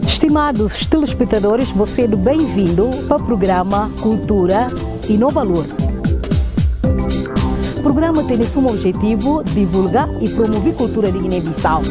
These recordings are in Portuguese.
Estimados telespectadores, você é bem-vindo para o programa Cultura e No Valor. O programa tem como objetivo divulgar e promover cultura de Guiné-Bissau.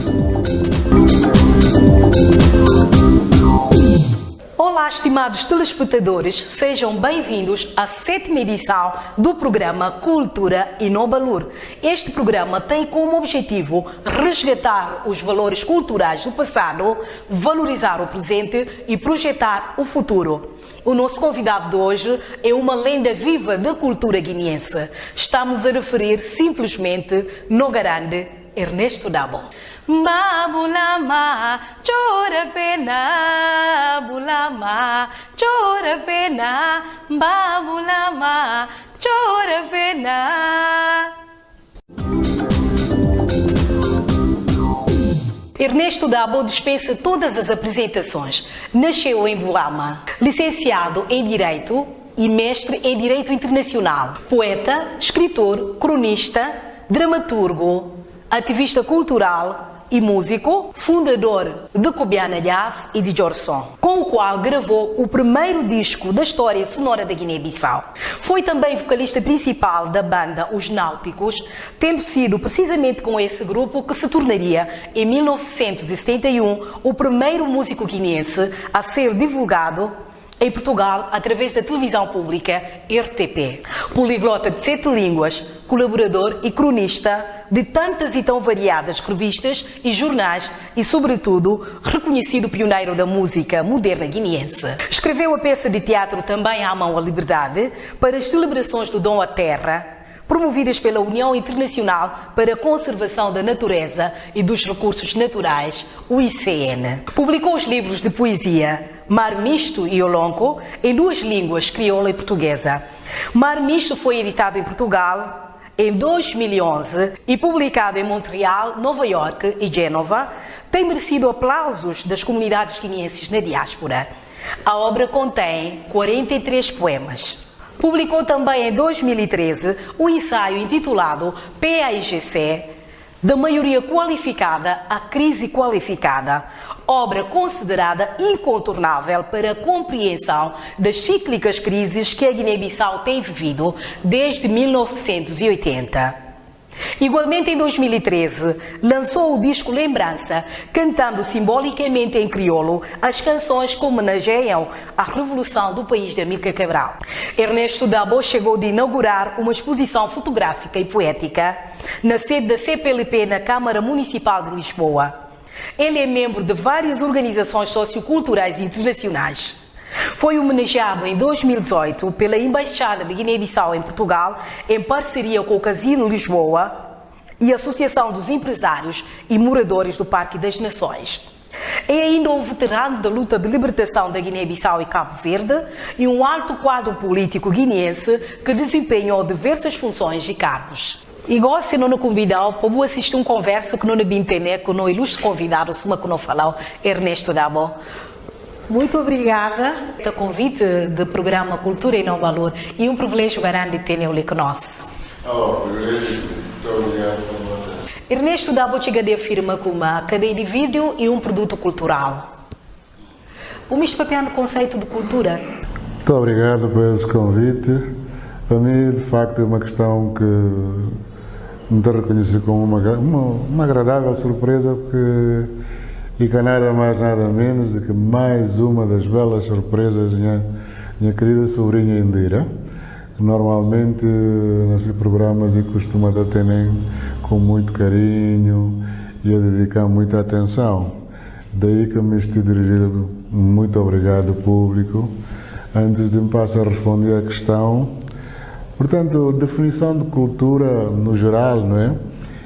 Olá, estimados telespectadores, sejam bem-vindos à 7ª edição do programa Cultura e No Valor. Este programa tem como objetivo resgatar os valores culturais do passado, valorizar o presente e projetar o futuro. O nosso convidado de hoje é uma lenda viva da cultura guineense. Estamos a referir simplesmente no grande Ernesto Dabo. Babulama, chora pena, bulama, chora pena, babulama, chora pena. Ernesto Dabo dispensa todas as apresentações. Nasceu em Bulama, licenciado em Direito e mestre em Direito Internacional. Poeta, escritor, cronista, dramaturgo, ativista cultural e músico, fundador de Cubiana Jazz e de Jorson, com o qual gravou o primeiro disco da história sonora da Guiné-Bissau. Foi também vocalista principal da banda Os Náuticos, tendo sido precisamente com esse grupo que se tornaria, em 1971, o primeiro músico guineense a ser divulgado em Portugal através da televisão pública RTP. Poliglota de 7 línguas, colaborador e cronista de tantas e tão variadas revistas e jornais e, sobretudo, reconhecido pioneiro da música moderna guineense. Escreveu a peça de teatro Também à Mão à Liberdade para as celebrações do Dom à Terra, promovidas pela União Internacional para a Conservação da Natureza e dos Recursos Naturais, o ICN. Publicou os livros de poesia Mar Misto e Olonco em 2 línguas, crioula e portuguesa. Mar Misto foi editado em Portugal em 2011 e publicado em Montreal, Nova York e Génova, tem merecido aplausos das comunidades guineenses na diáspora. A obra contém 43 poemas. Publicou também em 2013 o ensaio intitulado PAIGC, da maioria qualificada à crise qualificada, obra considerada incontornável para a compreensão das cíclicas crises que a Guiné-Bissau tem vivido desde 1980. Igualmente, em 2013, lançou o disco Lembrança, cantando simbolicamente em crioulo as canções que homenageiam a revolução do país de Amílcar Cabral. Ernesto Dabo chegou de inaugurar uma exposição fotográfica e poética na sede da CPLP na Câmara Municipal de Lisboa. Ele é membro de várias organizações socioculturais internacionais. Foi homenageado em 2018 pela Embaixada de Guiné-Bissau em Portugal, em parceria com o Casino Lisboa e a Associação dos Empresários e Moradores do Parque das Nações. É ainda um veterano da luta de libertação da Guiné-Bissau e Cabo Verde e um alto quadro político guineense que desempenhou diversas funções e cargos. E gosto de não convidar para assistir uma conversa que não é bem com o ilustre convidado, que não falou, Ernesto Dabo. Muito obrigada pelo convite do programa Cultura e No Valor e um privilégio grande ter-lhe conosco. Muito obrigado por você. Ernesto Dabo chega de afirma que uma cadeia de vídeo e um produto cultural. O mesmo papel no conceito de cultura. Muito obrigado por esse convite. Para mim, de facto, é uma questão que me dá reconhecer como uma agradável surpresa, porque e que nada mais nada menos do que mais uma das belas surpresas da minha querida sobrinha Indira. Normalmente nesses programas eu costumo atender com muito carinho e a dedicar muita atenção. Daí que me estou dirigindo muito obrigado público. Antes de me passar a responder à questão, portanto, definição de cultura no geral, não é?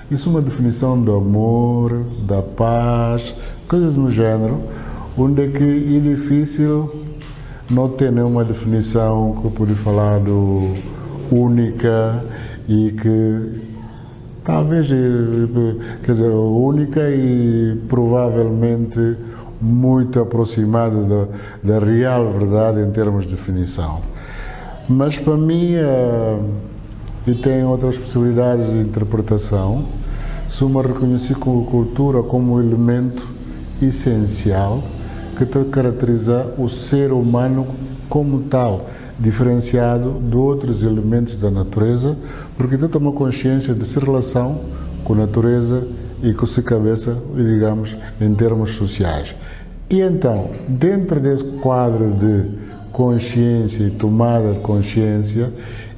Isso é uma definição do amor, da paz, coisas no género, onde é que é difícil não ter nenhuma definição que eu pude falar do única e que talvez, quer dizer, única e provavelmente muito aproximada da real verdade em termos de definição. Mas para mim, e tem outras possibilidades de interpretação, se uma reconhecer a cultura como elemento essencial que te caracteriza o ser humano como tal, diferenciado de outros elementos da natureza, porque tu toma consciência de sua relação com a natureza e com sua cabeça, digamos, em termos sociais. E então, dentro desse quadro de consciência e tomada de consciência,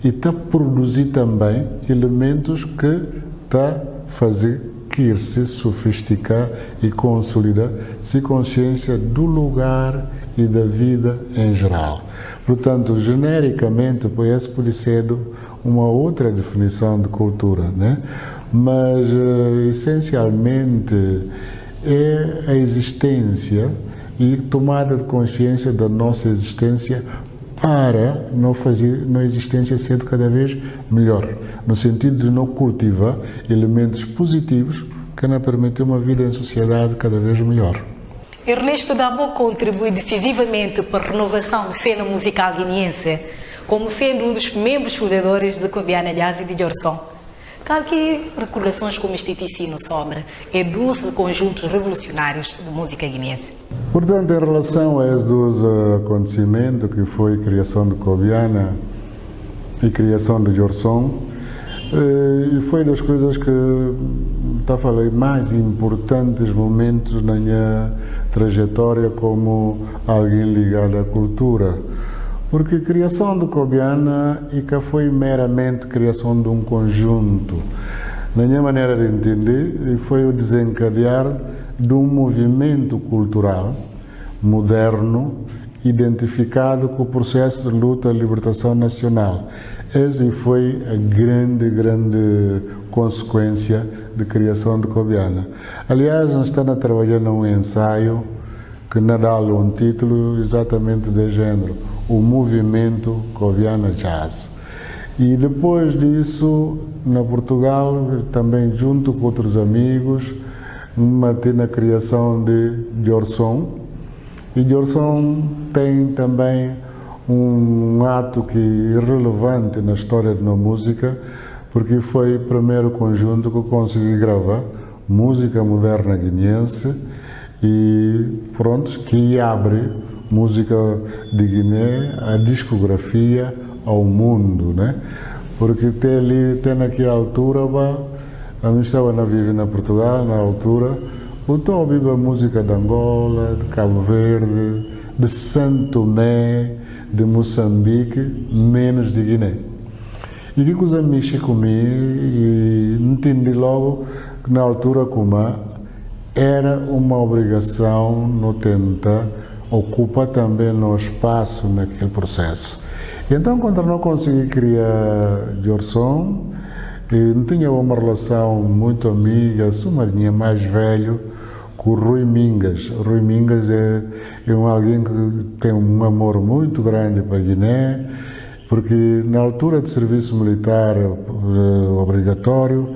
e está a produzir também elementos que está a fazer que se sofisticar e consolidar se consciência do lugar e da vida em geral. Portanto, genericamente, essa pode ser uma outra definição de cultura, né? Mas, essencialmente, é a existência e tomada de consciência da nossa existência para não fazer a existência ser cada vez melhor, no sentido de não cultivar elementos positivos que nos permitem uma vida em sociedade cada vez melhor. Ernesto Dabo contribui decisivamente para a renovação da cena musical guineense, como sendo um dos membros fundadores de Cobiana Jazz e de Jorson. Que recordações como este ensino sobre é dos conjuntos revolucionários de música guineense. Portanto, em relação a esses dois acontecimentos, que foi a criação de Cobiana e a criação de Jorson, foi das coisas que falei mais importantes momentos na minha trajetória como alguém ligado à cultura. Porque a criação de Cobiana e que foi meramente criação de um conjunto. Na minha maneira de entender, foi o desencadear de um movimento cultural moderno identificado com o processo de luta e libertação nacional. Essa foi a grande consequência da criação de Cobiana. Aliás, nós estamos a trabalhar num ensaio que nos dá um título exatamente de género, o movimento Cobiana Jazz. E depois disso, na Portugal, também junto com outros amigos, manter na criação de Jorson. E Jorson tem também um ato que é relevante na história da música, porque foi o primeiro conjunto que consegui gravar música moderna guineense e pronto, que abre música de Guiné, a discografia ao mundo, né? Porque até naquela altura, a mim estava a viver na Portugal, na altura, eu estou a ouvir a música de Angola, de Cabo Verde, de Santo Tomé, de Moçambique, menos de Guiné. E que coisa mexe comigo e entendi logo que na altura como era uma obrigação no tentar ocupar também no espaço naquele processo. E então, quando não consegui criar Jorson, não tinha uma relação muito amiga, sou marinha mais velho, com o Rui Mingas. O Rui Mingas é alguém que tem um amor muito grande para a Guiné, porque na altura de serviço militar obrigatório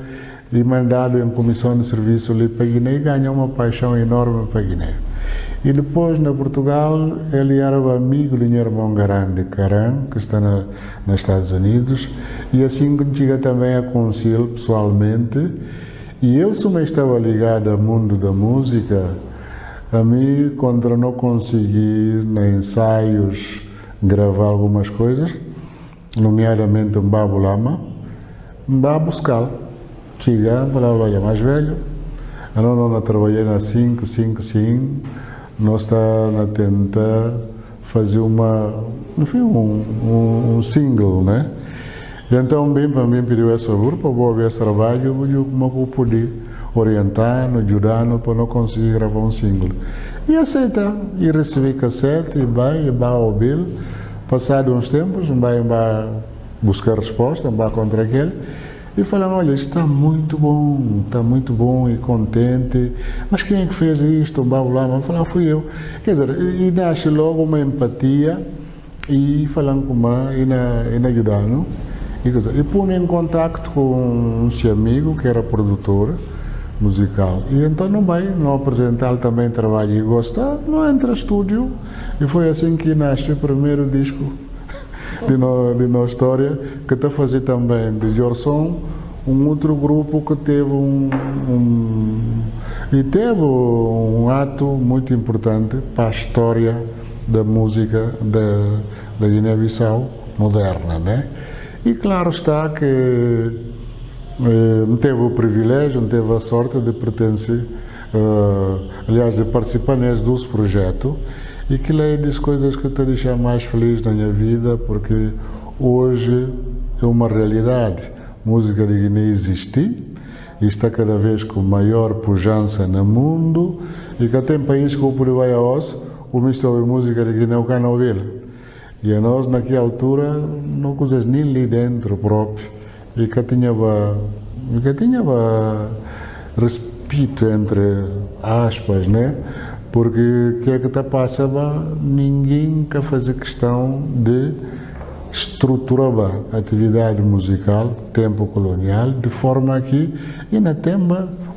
e mandado em comissão de serviço ali para a Guiné, ganhou uma paixão enorme para a Guiné. E depois, na Portugal, ele era o amigo do meu irmão Garande Caran, que está nos Estados Unidos, e assim que chega também a conhecê-lo pessoalmente. E ele também estava ligado ao mundo da música. A mim, quando eu não consegui, em ensaios, gravar algumas coisas, nomeadamente um Babu Lama, vá buscá-lo. Chega, falava, olha, mais velho, eu não trabalhei na 5, nós estamos a tentar fazer um single, né? E então, bem para mim, pediu esse favor, para eu ver esse trabalho, eu como poder orientar, ajudar, para não conseguir gravar um single. E aceita, e recebi cassete, e vai ouvir. Passado uns tempos, vai buscar resposta, vai contra aquele. E falam, olha, está muito bom e contente, mas quem é que fez isto? Lá, falam, fui eu. Quer dizer, e nasce logo uma empatia e falam com e na ajudando. E põe em contato com um seu amigo que era produtor musical. E então não apresentar também trabalho e gostar, não entra estúdio. E foi assim que nasce o primeiro disco de nossa história, que está a fazer também de Jorson um outro grupo que teve um ato muito importante para a história da música da Guiné-Bissau moderna, né? E claro está que não teve o privilégio, não teve a sorte de pertencer, aliás, de participar nesse doce projeto, e que é das coisas que te deixa mais feliz na minha vida, porque hoje é uma realidade. A música de Guiné existe e está cada vez com maior pujança no mundo, e que tem país que o por vai a osso, o mistério de música de Guiné o canal dele. E a nós, naquela altura, não coisas nem ali dentro próprio. E que tinha respeito entre aspas, né? Porque o que é que está passando? Ninguém quer fazer questão de estruturar a atividade musical, tempo colonial, de forma que ainda tem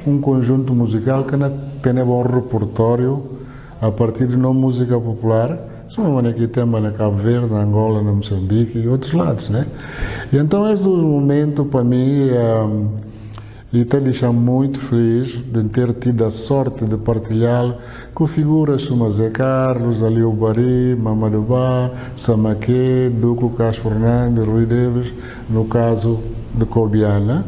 um conjunto musical que tem um repertório a partir de uma música popular. São aqui tem na Cabo Verde, na Angola, na Moçambique e outros lados, né? E então esse momento para mim e te deixa muito feliz de ter tido a sorte de partilhar com figuras como Zé Carlos, Aliou Bari, Mamadou Ba, Samaqué, Duco Cas Fernandes, Rui Davis, no caso de Cobiana.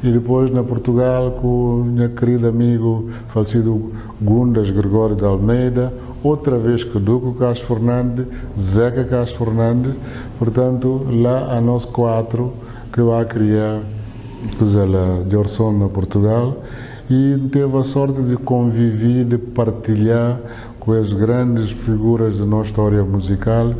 E depois na Portugal com o meu querido amigo falecido Gundas Gregório de Almeida, outra vez que Duco Castro Fernandes, Zeca Castro Fernandes, portanto lá a nós quatro que vai criar de Orson na Portugal, e teve a sorte de conviver, de partilhar com as grandes figuras da nossa história musical,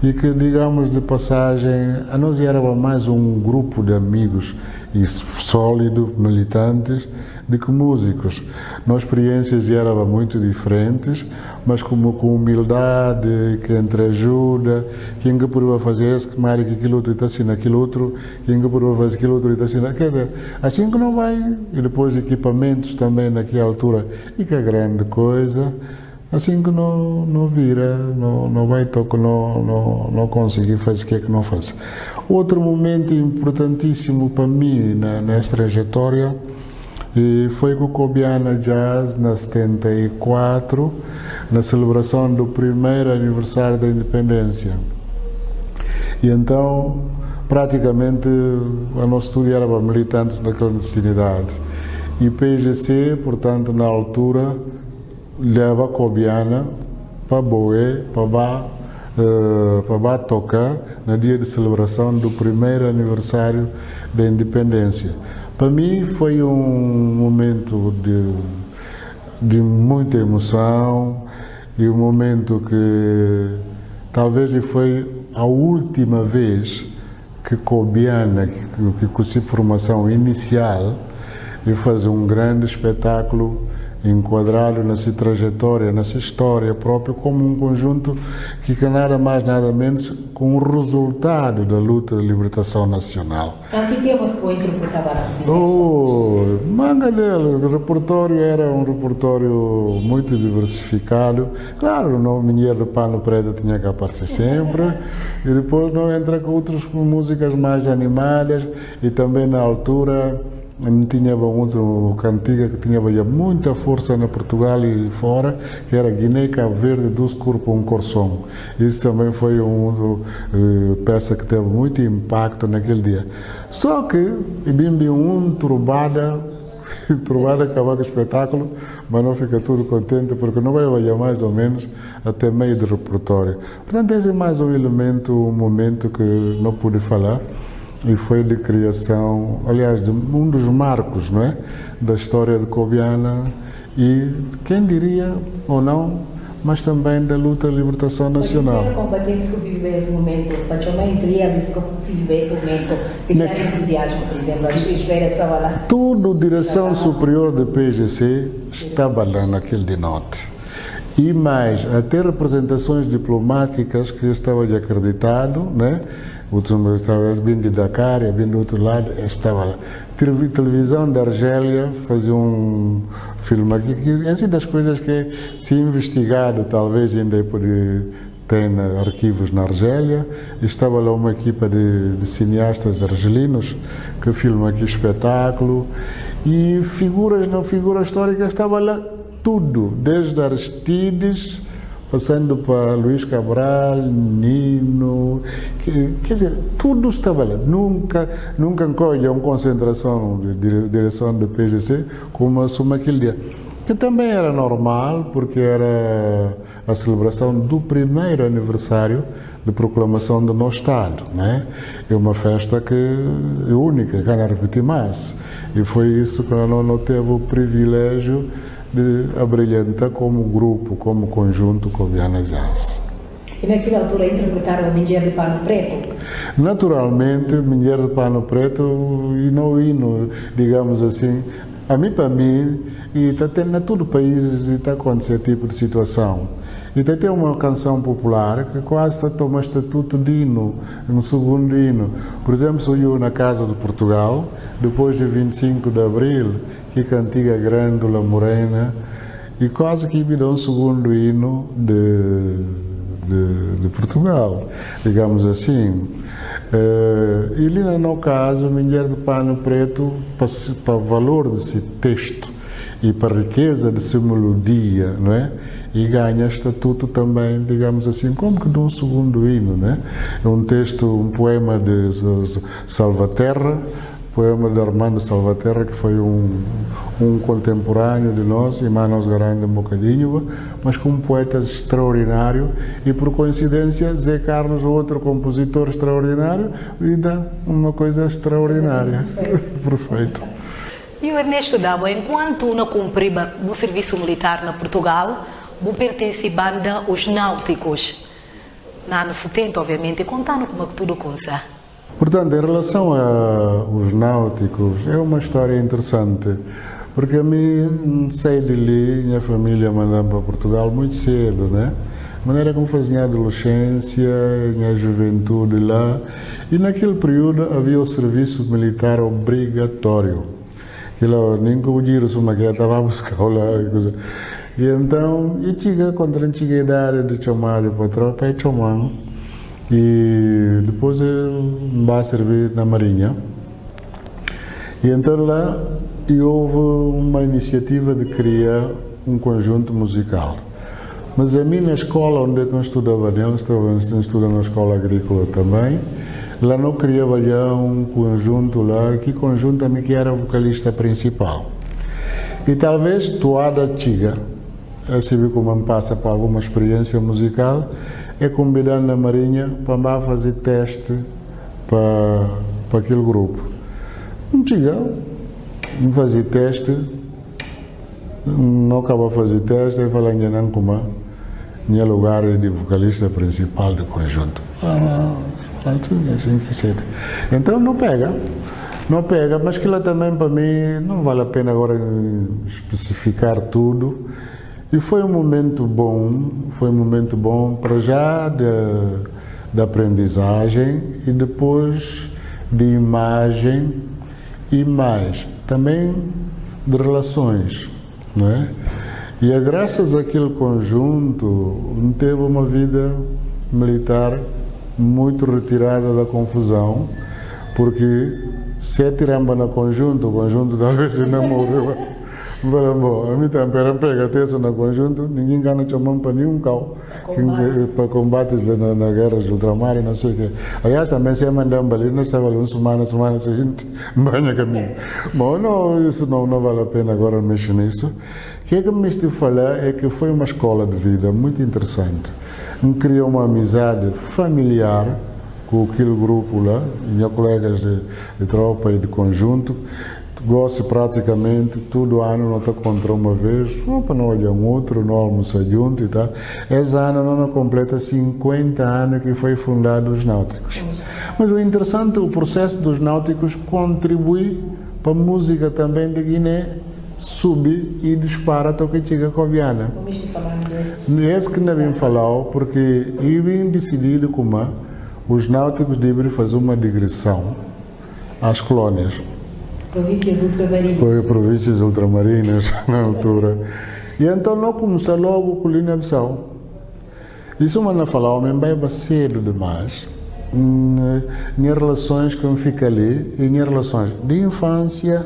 e que, digamos de passagem, a nós era mais um grupo de amigos e sólidos, militantes, do que músicos. Nossas experiências eram muito diferentes, mas com humildade, que entreajuda, quem que podia fazer isso, que mais que aquilo outro está assim, aquilo outro, quem que podia fazer aquilo outro está assim, quer dizer, assim que não vai, e depois equipamentos também naquela altura, e que é grande coisa, assim que não vira, não vai tocar, não conseguir fazer o que é que não faz. Outro momento importantíssimo para mim nesta trajetória foi com o Cobiana Jazz, na 74, na celebração do primeiro aniversário da independência. E então, praticamente, a nossa estúdio era para militantes da clandestinidade. E o PGC, portanto, na altura, leva a Cobiana para Boé, para tocar no dia de celebração do primeiro aniversário da independência. Para mim foi um momento de muita emoção, e um momento que talvez foi a última vez que Cobiana, que com a formação inicial, e fazer um grande espetáculo enquadrado nessa trajetória, nessa história própria, como um conjunto que nada mais, nada menos, com o resultado da luta de libertação nacional. Que temas que o interpretava? Manga dele, o repertório era um repertório muito diversificado. Claro, o Minheiro de Pano Preto tinha que aparecer sempre, e depois não entra com outras músicas mais animadas, e também na altura tinha outro cantiga que tinha muita força na Portugal e fora, que era Guiné Cabo Verde dos Corpo um Corsom. Isso também foi uma peça que teve muito impacto naquele dia. Só que bimbi turbada acabar com o espetáculo, mas não fica tudo contente, porque não vai mais ou menos até meio do repertório. Portanto, esse é mais um elemento, um momento que não pude falar, e foi de criação, aliás, de um dos marcos, não é, da história de Cobiana, e quem diria ou não, mas também da luta de libertação nacional. Os combatentes que vivem esse momento, praticamente eles que vivem esse momento, de grande entusiasmo, por exemplo, a esperação lá. Tudo, direção superior do PGC estava lá naquele de norte. E mais, até representações diplomáticas que eu estava acreditado, né? Outros estava vindo de Dakar, vindo do outro lado, estava lá. Televisão da Argélia fazia um filme aqui, assim das coisas que, se investigado, talvez ainda poderia tem arquivos na Argélia. Estava lá uma equipa de cineastas argelinos que filmam aqui espetáculo. E na figura histórica estava lá tudo, desde Aristides, passando para Luís Cabral, Nino, quer dizer, tudo estava lá. Nunca encolhe uma concentração de direção do PGC como assume aquele dia. Que também era normal, porque era a celebração do primeiro aniversário de proclamação do nosso Estado, né? É uma festa que é única, que não repetir mais. E foi isso que não teve o privilégio de abrilhantar como grupo, como conjunto Coviana Jazz. E naquela altura interpretaram o Mulher de Pano Preto? Naturalmente, Mulher de Pano Preto e no hino, digamos assim, para mim, e está tendo em todo o país está acontecendo esse tipo de situação. E tem uma canção popular que quase está tomando estatuto de hino, um segundo hino. Por exemplo, saiu na Casa de Portugal, depois de 25 de Abril, que é a antiga Grândola Morena, e quase que me dá um segundo hino de Portugal, digamos assim. E ali no caso, Mulher de Pano Preto, para o valor desse texto e para a riqueza dessa melodia, não é? E ganha estatuto também, digamos assim, como que de um segundo hino, né? É um texto, um poema de Salvaterra, poema de Armando Salvaterra, que foi um contemporâneo de nós, Manos Garande Bocadinho, mas com um poeta extraordinário, e por coincidência Zé Carlos, outro compositor extraordinário, e dá uma coisa extraordinária. Perfeito. E o Ernesto Dabo, enquanto não cumpriu o serviço militar na Portugal, vou pertence à banda Os Náuticos. Nos anos 70, obviamente, contando como é que tudo começou. Portanto, em relação aos náuticos, é uma história interessante, porque a mim saí de ali, minha família mandou para Portugal muito cedo, né? De maneira como fazia a adolescência, minha juventude lá, e naquele período havia o serviço militar obrigatório. E lá, nem que o dinheiro que eu estava a buscar lá, e coisa. E então, quando eu cheguei a idade de chamar para a tropa, eu chamava. E depois eu me servir na Marinha. E então lá houve uma iniciativa de criar um conjunto musical. Mas a mim na escola onde eu estudava, estava na escola agrícola também, lá não criava já um conjunto lá, que conjunto a mim que era vocalista principal. E talvez Toada Chiga, assim como me passa para alguma experiência musical, é convidado na Marinha para fazer teste para aquele grupo. Não chega, não fazia teste, não acaba de fazer teste, e fala que não como tinha lugar de vocalista principal do conjunto. Assim que ser. Então não pega, mas aquilo também para mim não vale a pena agora especificar tudo. E foi um momento bom para já de aprendizagem e depois de imagem e mais, também de relações, não é? E graças àquele conjunto teve uma vida militar muito retirada da confusão, porque se atiramba no conjunto, o conjunto talvez não morreu. Bom, a mim também pega texto no conjunto, ninguém ganha chamando para nenhum carro para combates na guerra de ultramar e não sei o quê. Aliás, também se mandar ali, nós estávamos semana seguinte, banha caminho. Bom, não, isso não vale a pena agora mexer nisso. O que é que me estive a falar é que foi uma escola de vida muito interessante. Me criou uma amizade familiar com aquele grupo lá, meus colegas de tropa e de conjunto. Gosto praticamente todo ano, não te encontro uma vez, para não olhar um outro, não almoçar junto e tal. Esse ano não completa 50 anos que foi fundado os Náuticos. Mas o interessante, o processo dos Náuticos contribui para a música também de Guiné subir e dispara até que chega a Coviana. Esse que não vim falar, porque eu vim decidido como os Náuticos devem fazer uma digressão às colónias. Províncias ultramarinas. Foi províncias ultramarinas na altura. E então não começou logo com Guiné-Bissau. Isso não falar, homem vai cedo demais. Em relações que fica ali, em relações de infância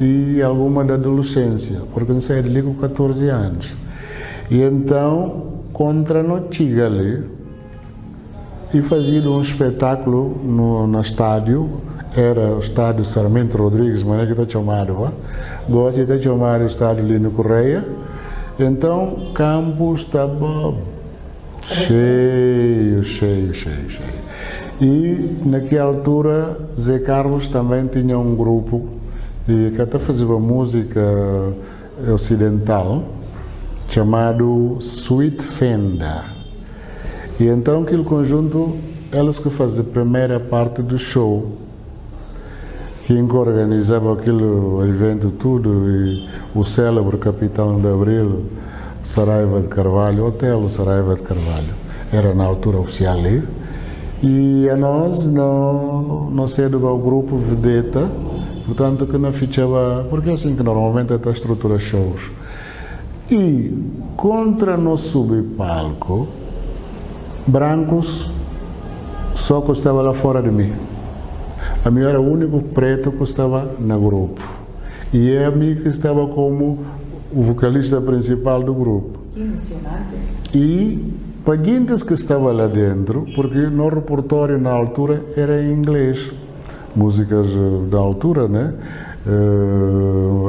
e alguma da adolescência, porque não saí ali com 14 anos. E então, contra no chega ali e fazia um espetáculo no estádio, era o estádio Sarmento Rodrigues, mas é que está chamado, gosto de chamar o estádio ali no Correia. Então, o campo estava cheio. E naquela altura, Zé Carlos também tinha um grupo que até fazia música ocidental, chamado Sweet Fenda. E então aquele conjunto, elas que faziam a primeira parte do show, quem organizava aquele evento tudo, e o célebre capitão de Abril, Saraiva de Carvalho, Otelo Saraiva de Carvalho, era na altura oficial ali, e a nós não cedo ao grupo Vedeta, portanto que não fichava, porque é assim que normalmente é a estrutura shows. E contra no subpalco, brancos só que estava lá fora de mim. A mim era o único preto que estava no grupo. E é a mim que estava como o vocalista principal do grupo. Que emocionante. E para gente que estava lá dentro, porque no repertório na altura era em inglês, músicas da altura, né?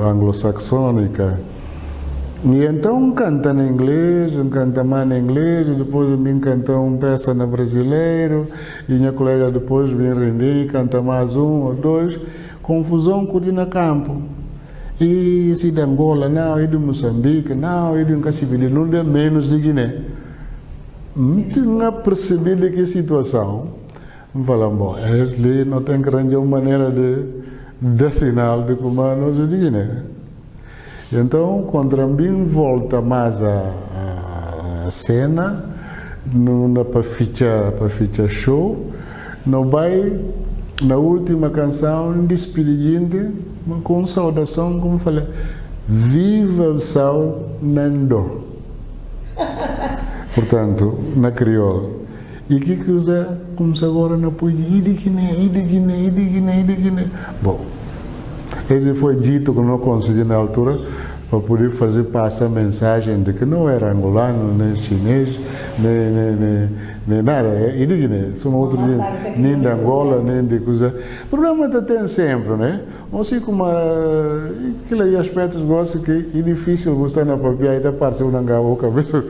Anglo-saxônica. E então canta em inglês, canta mais em inglês, e depois me cantou uma peça na brasileiro, e minha colega depois vem render, canta mais um ou dois, confusão com o campo. E se de Angola, não, e de Moçambique, não, e de Cassibili, não de menos de Guiné. Não tinha percebido que situação. Falam, bom, ali não tem que arranjar uma maneira de sinal de como nós de Guiné. Então, quando bem volta mais a cena, para ficha show, não vai na última canção despedindo com saudação, como falei, viva o São Nando. Portanto, na crioula. E o que usa, como se agora não pode ir de Guiné. Bom, esse foi dito que não consegui na altura para poder fazer passar a mensagem de que não era angolano, nem chinês, nem nada. E de Guiné, somos outros nem de Angola, nem de coisa. O problema tem sempre, né? Não sei como aquele aspecto gosto que é difícil gostar na papia e da parte de uma cabeça.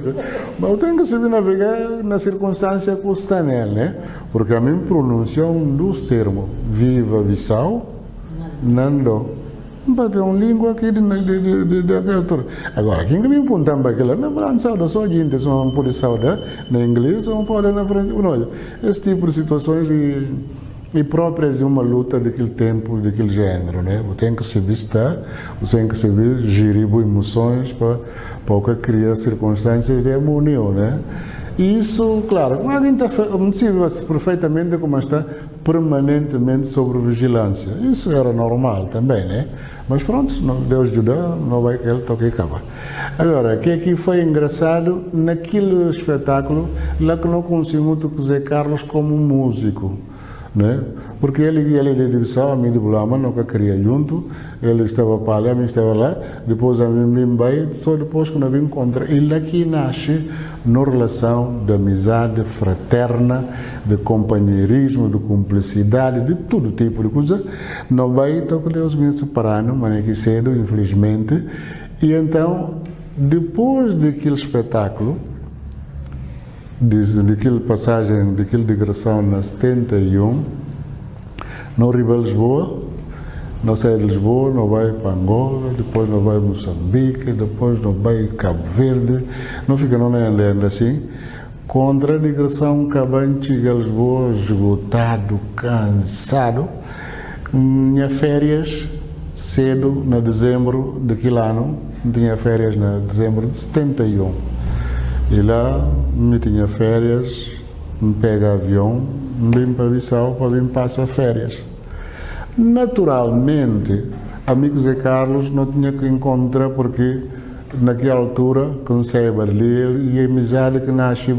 Mas eu tenho que saber navegar na circunstância que está nela, né? Porque a mim pronunciou um dos termos, viva Bissau, Nando. É uma língua aqui daquela altura. Agora, quem me pergunta para aquilo, não pode saudar só a gente, só não pode saudar na inglês, ou não pode na francês. Esse tipo de situações e próprias de uma luta daquele tempo, daquele género, né? Você tem que saber estar, você tem que saber gerir emoções para criar circunstâncias de harmonia, né? E isso, claro, alguém sabe perfeitamente como está permanentemente sobre vigilância. Isso era normal também, né? Mas pronto, Deus ajudou, não vai que ele toque e acaba. Agora, o que aqui foi engraçado, naquele espetáculo, lá que não conseguimos o Zé Carlos como músico, né? Porque ele de Bissau, a mim de Bulama, nunca queria junto, ele estava para lá, a mim estava lá, depois a mim vai, só depois que nós encontramos. E lá que nasce na relação de amizade fraterna, de companheirismo, de cumplicidade, de todo tipo de coisa. Não vai, então que Deus me separando, mas que cedo, infelizmente. E então, depois daquele espetáculo, daquela passagem, daquela digressão na 71, não arriba a Lisboa, não sai de Lisboa, não vai para Angola, depois não vai para Moçambique, depois não vai para Cabo Verde, não fica não andando assim. Contra a digressão, acabando de chegar a Lisboa, esgotado, cansado, tinha férias cedo, na dezembro daquele ano, tinha férias na dezembro de 71. E lá me tinha férias, me pega avião, me vim para Bissau para vir passar férias. Naturalmente, amigo Zé Carlos não tinha que encontrar porque naquela altura, comecei a ali e a amizade que nasce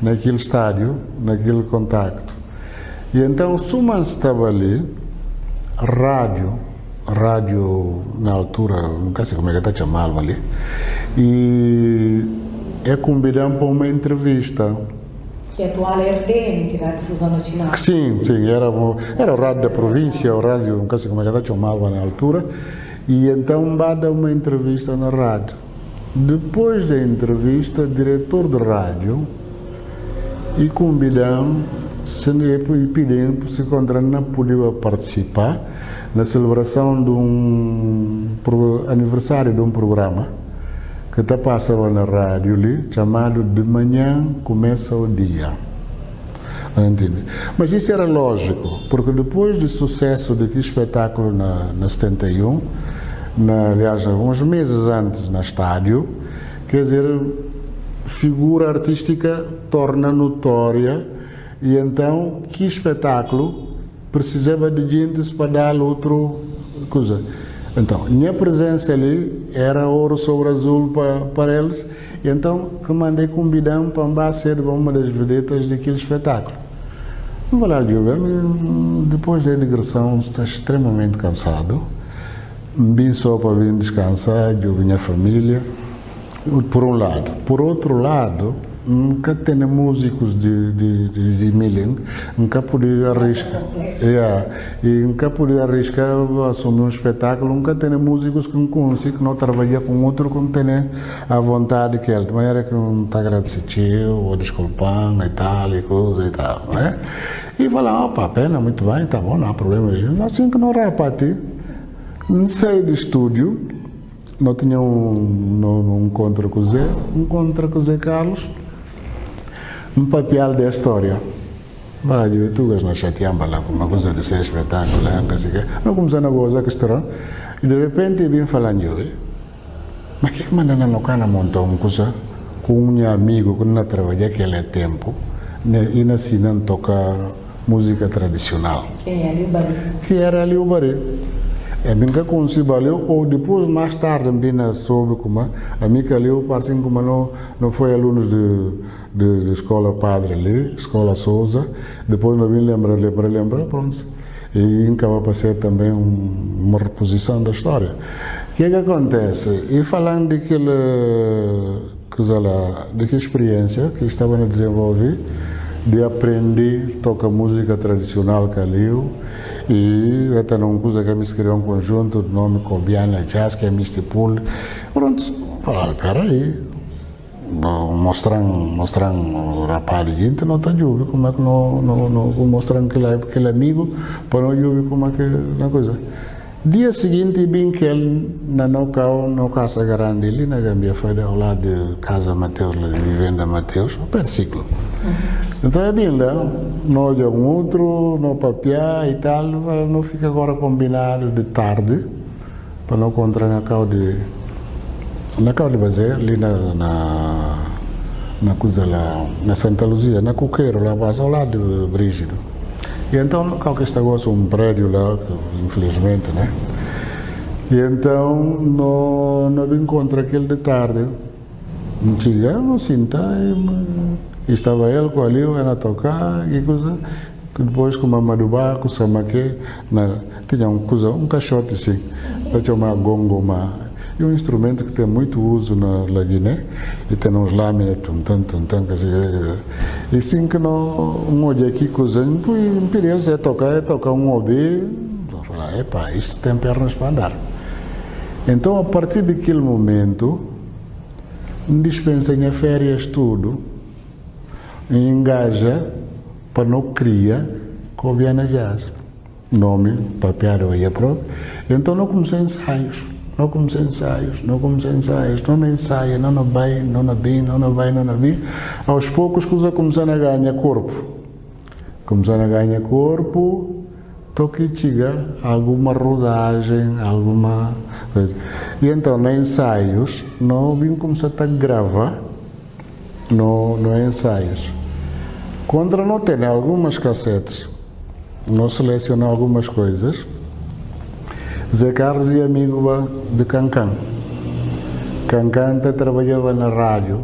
naquele estádio, naquele contacto. E então, se uma estava ali, rádio, na altura, nunca sei como é que está chamado ali, e é convidado para uma entrevista. Que é a atual RDN, que é a Difusão Nacional. Sim, era o rádio da província, o rádio, nunca sei como é que está chamado na altura, e então vai dar uma entrevista na rádio. Depois da entrevista, diretor de rádio e convidamos e pedimos se encontrar não podia participar na celebração de aniversário de um programa que está passando na rádio ali, chamado De Manhã Começa o Dia. Entende? Mas isso era lógico, porque depois do sucesso daquele espetáculo na 71, aliás, uns meses antes na estádio, quer dizer, figura artística torna notória, e então que espetáculo precisava de gente para dar outra coisa. Então, minha presença ali era ouro sobre azul para eles, e então que mandei convidar para ser uma das vedetas daquele espetáculo. Não vou lá, depois da digressão, está extremamente cansado. Vim só para vir descansar, eu e minha família, por um lado. Por outro lado, nunca tem músicos de milling, nunca podia arriscar. E nunca podia arriscar assumir um espetáculo, nunca tem músicos que não consigo, que não trabalha com outro, que não tem a vontade que ele. De maneira que não está agradecido, ou desculpando e tal, e coisa e tal, não é? E falar, opa, pena, muito bem, tá bom, não há problema. Assim que não repati, não saí do estúdio, não tinha um encontro com o Zé Carlos, um papel da história. Vai, tu não chateamos lá com uma coisa de ser espetáculo, não começando a gozar que estarão, e de repente vim falando, mas que manda na locana montar uma coisa com um meu amigo que não trabalha aquele tempo, e nasci não toca música tradicional. Quem é ali o Bari? Que era ali o Bari. É bem que consigo ali, ou depois mais tarde me soube como a mim que ali eu parece como não foi alunos de escola padre ali, escola Souza, depois me vim lembrar, pronto. E acaba para ser também uma reposição da história. O que é que acontece? E falando daquela experiência que estava a desenvolver, de aprender a tocar música tradicional calil, e até uma coisa que me escreveu um conjunto de nome Cobiana Jazz, que é Mistipul. Pronto, falaram, peraí, mostrando o rapaz de gente, não está jovem, como é que não mostrando aquele amigo, para não jovem como é que na coisa. Dia seguinte, bem que ele na casa grande ali na Gambia, foi ao lado de Casa Mateus, de Vivenda Mateus, o Persículo. Então é bem lá, não olha um outro, não papiar e tal, não fica agora combinado de tarde, para não encontrar na cau de Bazé, ali na coisa lá, na Santa Luzia, na Coqueiro, lá ao lado de Brígido. E então, qualquer negócio, um prédio lá, infelizmente, né? E então, não encontro aquele de tarde. Não tinha, não sinta, e estava ele com ali, era a tocar, e coisa, que depois com a Madubá, com o Samaque, tinha um caixote assim, para chamar gongoma. E um instrumento que tem muito uso na Guiné, e tem uns lâminas, e assim que não olha aqui, coisa, não pediu é tocar um OB, falar, epá, isto tem pernas para andar. Então, a partir daquele momento, dispensa em férias tudo, engaja para não criar Cobiana Jazz, nome, papiar ou ia pro. Então, não comecei ensaios. Não me ensaia, não vai. Aos poucos, coisa começando a ganhar corpo. Toque chega alguma rodagem, alguma coisa. E então, nos ensaios, não vim começar a gravar no ensaios. Quando não tem algumas cassetes, não seleciona algumas coisas, Zé Carlos e amigo de Cancan. Cancanta trabalhava na rádio,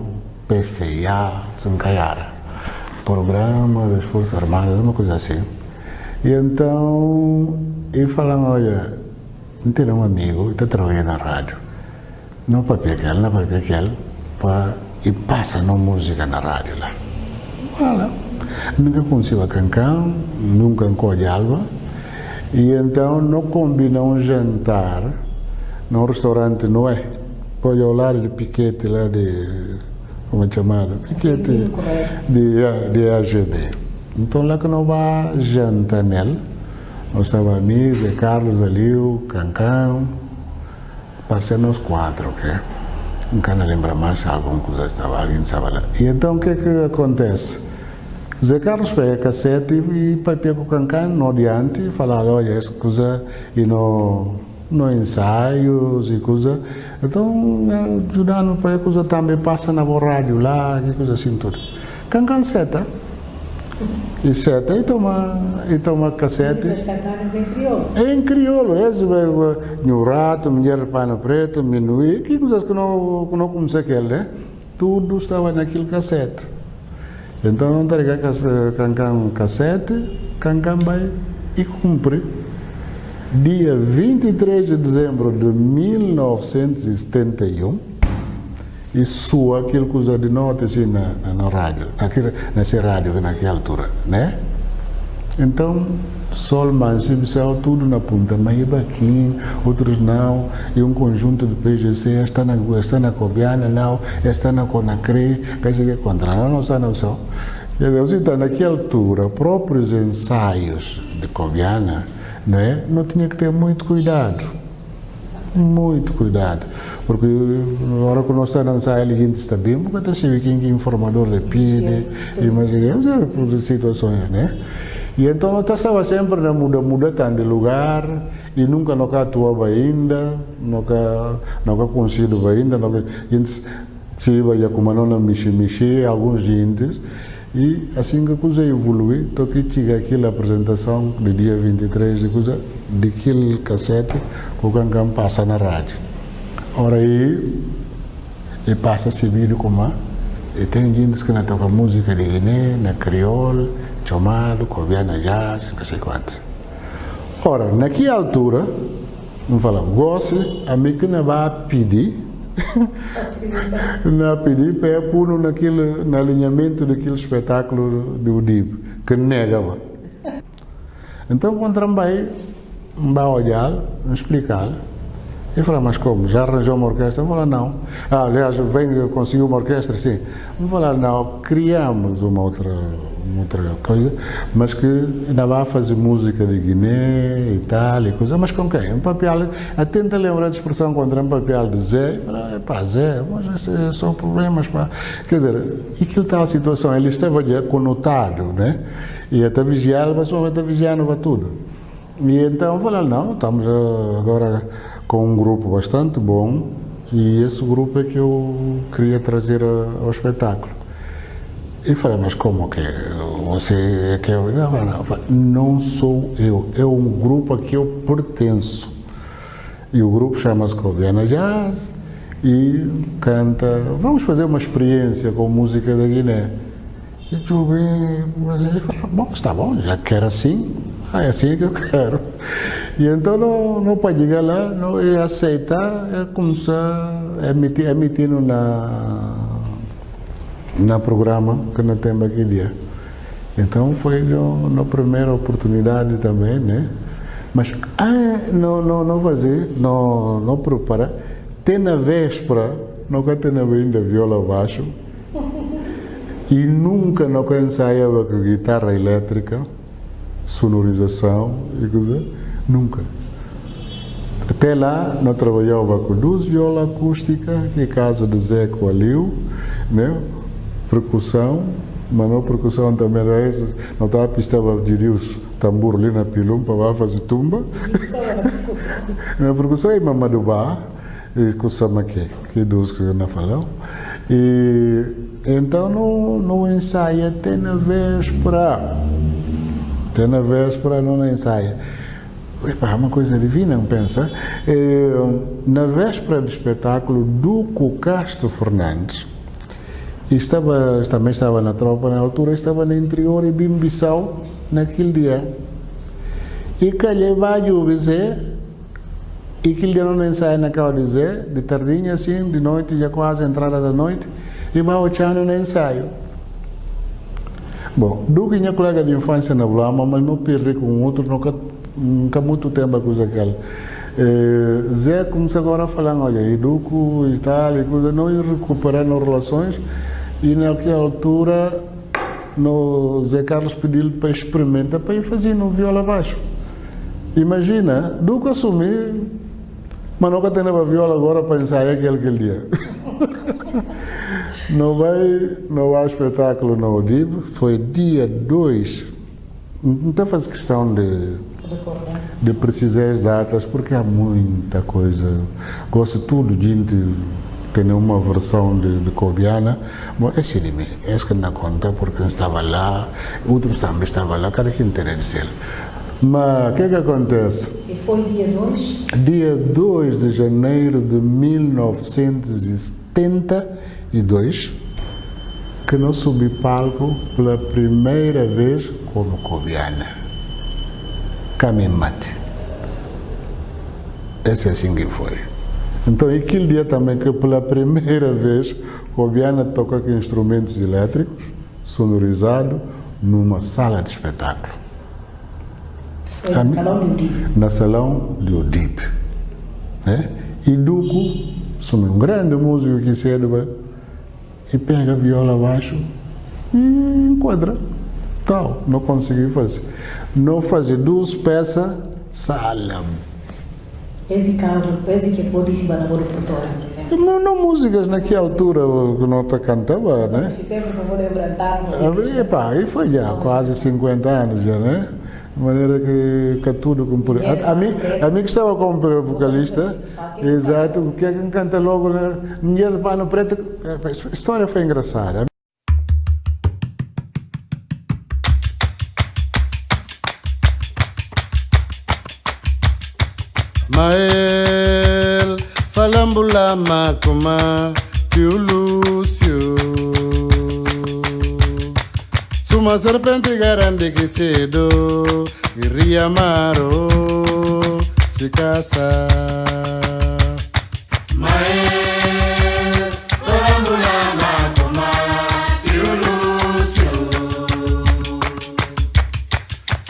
PFA, Zancaiara, programa das Forças Armadas, uma coisa assim. E então, e falam, olha, não tem um amigo que está trabalhando na rádio, não papel aquele, e passa na música na rádio lá. Olha, nunca conheci a Cancan, nunca encolhe Alba, e então não combina um jantar num restaurante, não é? Pode ao lado de Piquete lá de, como é chamado? Piquete de AGB. Então lá que não vai jantar nele, nós estávamos amigos, Zé Carlos, Aliu, Cancan, parecendo os 4, ok? Nunca não lembra mais se alguma coisa estava, alguém estava lá. E então o que acontece? Zé Carlos pega cassete e papel com o Cancan no adiante e fala, olha, essa coisa e no ensaios e coisa. Então, ajudando para a coisa também passa na rádio lá, e coisa assim tudo. Cancan seta. E toma cassete. As cantadas em crioulo. É em crioulo, esse vai no rato, mulher pano preto, minuí, que coisas que não comecei aquele, né? Tudo estava naquele cassete. Então não entrega Cancan cassete, Cancan vai e cumpre. Dia 23 de dezembro de 1971, e soa aquilo que usa de nota assim na rádio, nessa rádio naquela altura, né? Então, Sol, Mansi, céu, tudo na ponta, Maibaquim, outros não, e um conjunto de PGC, está na Cobiana, não, está na Conacre, quer dizer que contra, não está no céu. E Deus está naquela altura, próprios ensaios de Cobiana, não é? Não tinha que ter muito cuidado. Muito cuidado, porque na hora que nós estamos a dançar, ele está bem, porque está se quem é informador de PID, e mais situações, né? E então nós estava sempre na muda de lugar, e nunca atuava ainda, nunca conseguido ainda, se ia com a mexer, alguns dias. E assim que a coisa evolui, então que chega aquela apresentação do dia 23 de coisa, daquele cassete que o Cancan passa na rádio. Ora aí, e passa esse vídeo como e tem gente que não toca música de Guiné, na crioulo, chamado, cobiana jazz, não sei quantos. Ora, naquela altura, não fala, goste, a mim que não vai pedir, não pedir para pôr no alinhamento daquele espetáculo do UDIB, que negava. Então, quando vai olhar, explicar, e falar, mas como? Já arranjou uma orquestra? Vamos falar, não. Aliás, conseguiu uma orquestra, sim. Vamos falar, não, criamos uma outra coisa, mas que ainda vai fazer música de Guiné e tal, e coisa, mas com quem? Um papel, tenta lembrar de expressão contra um papel de Zé, e fala, Zé, mas esses são problemas, pá. Quer dizer, e que tal a situação? Ele estava já conotado, né? E até vigiar, mas só até vigiar não vai tudo. E então, falar, não, estamos agora com um grupo bastante bom, e esse grupo é que eu queria trazer ao espetáculo. E falei, mas como que você é que eu? Não sou eu, é um grupo a que eu pertenço. E o grupo chama-se Cobiana Jazz e canta, vamos fazer uma experiência com música da Guiné. E tu bem, mas ele falou, bom, está bom, já quero assim, é assim que eu quero. E então não pode chegar lá, não é aceitar, é começar emitindo na programa que nós temos aqui dia. Então foi na primeira oportunidade também, né? Mas não fazer, não preparar. Tem na véspera, nunca tem ainda viola baixo. E nunca ensaiava com guitarra elétrica, sonorização e coisa. Nunca. Até lá, nós trabalhava com 2 violas acústicas, no caso de Zé com Aliu, né? Percussão, mas não percussão também era essa. Não estava pistava de os tambor ali na pilum para fazer tumba. Na percussão é Mamadubá, e com Samaque, que dos que não falam. E então não ensaia até na véspera. Até na véspera não ensaia. epá, uma coisa divina, não pensa? Na véspera do espetáculo, Duco Castro Fernandes também estava na tropa na altura, estava no interior e Bimbissau naquele dia. E calhei vai o Bezé, e aquele dia não ensaia naquela dizer, de tardinha assim, de noite, já quase entrada da noite, e vai o Chano no ensaio. Bom, Duque minha colega de infância na Blama, mas não perdi com outro, nunca muito tempo a coisa aquela. Zé começou agora a falar, olha, e Duco e tal, e coisa, não ir recuperando relações, e naquela altura, no Zé Carlos pediu para experimentar, para ir fazer no viola baixo. Imagina, Duco assumir, mas nunca tem a viola agora para ensaiar aquele dia. Não vai espetáculo no Odib, foi dia 2. Não está fazendo questão de precisar as datas, porque há muita coisa. Gosto tudo de gente ter uma versão de Cobiana. Bom, esse que não conta, porque eu estava lá, outros também estavam lá, cada quem tem de ser. Mas o que acontece? E foi dia 2? Dia 2 de janeiro de 1972, que eu subi palco pela primeira vez como Cobiana. Camimate. Esse é assim que foi. Então, aquele dia também que pela primeira vez Cobiana toca com instrumentos elétricos, sonorizado, numa sala de espetáculo. Foi no Salão de Odib. Na Salão de Odib. Né? E Duco, sou um grande músico que cedo, e pega a viola abaixo e enquadra. Tal, não consegui fazer. Não fazer 2 peças, sala. Esse que pode se banhar no produtor, por exemplo. Não músicas naquela altura que não te cantava, né? Mas sempre vou lembrar. Epá, e foi já quase 50 anos já, né? De maneira que tudo como a mim que estava como vocalista, exato, o que é que canta logo na Mulher de Pano Preto, a história foi engraçada. Mael, falambula macoma, tio Lúcio. Suma serpente grande que cedo, iria maro, se casa. Mael, falambula macoma, tio Lúcio.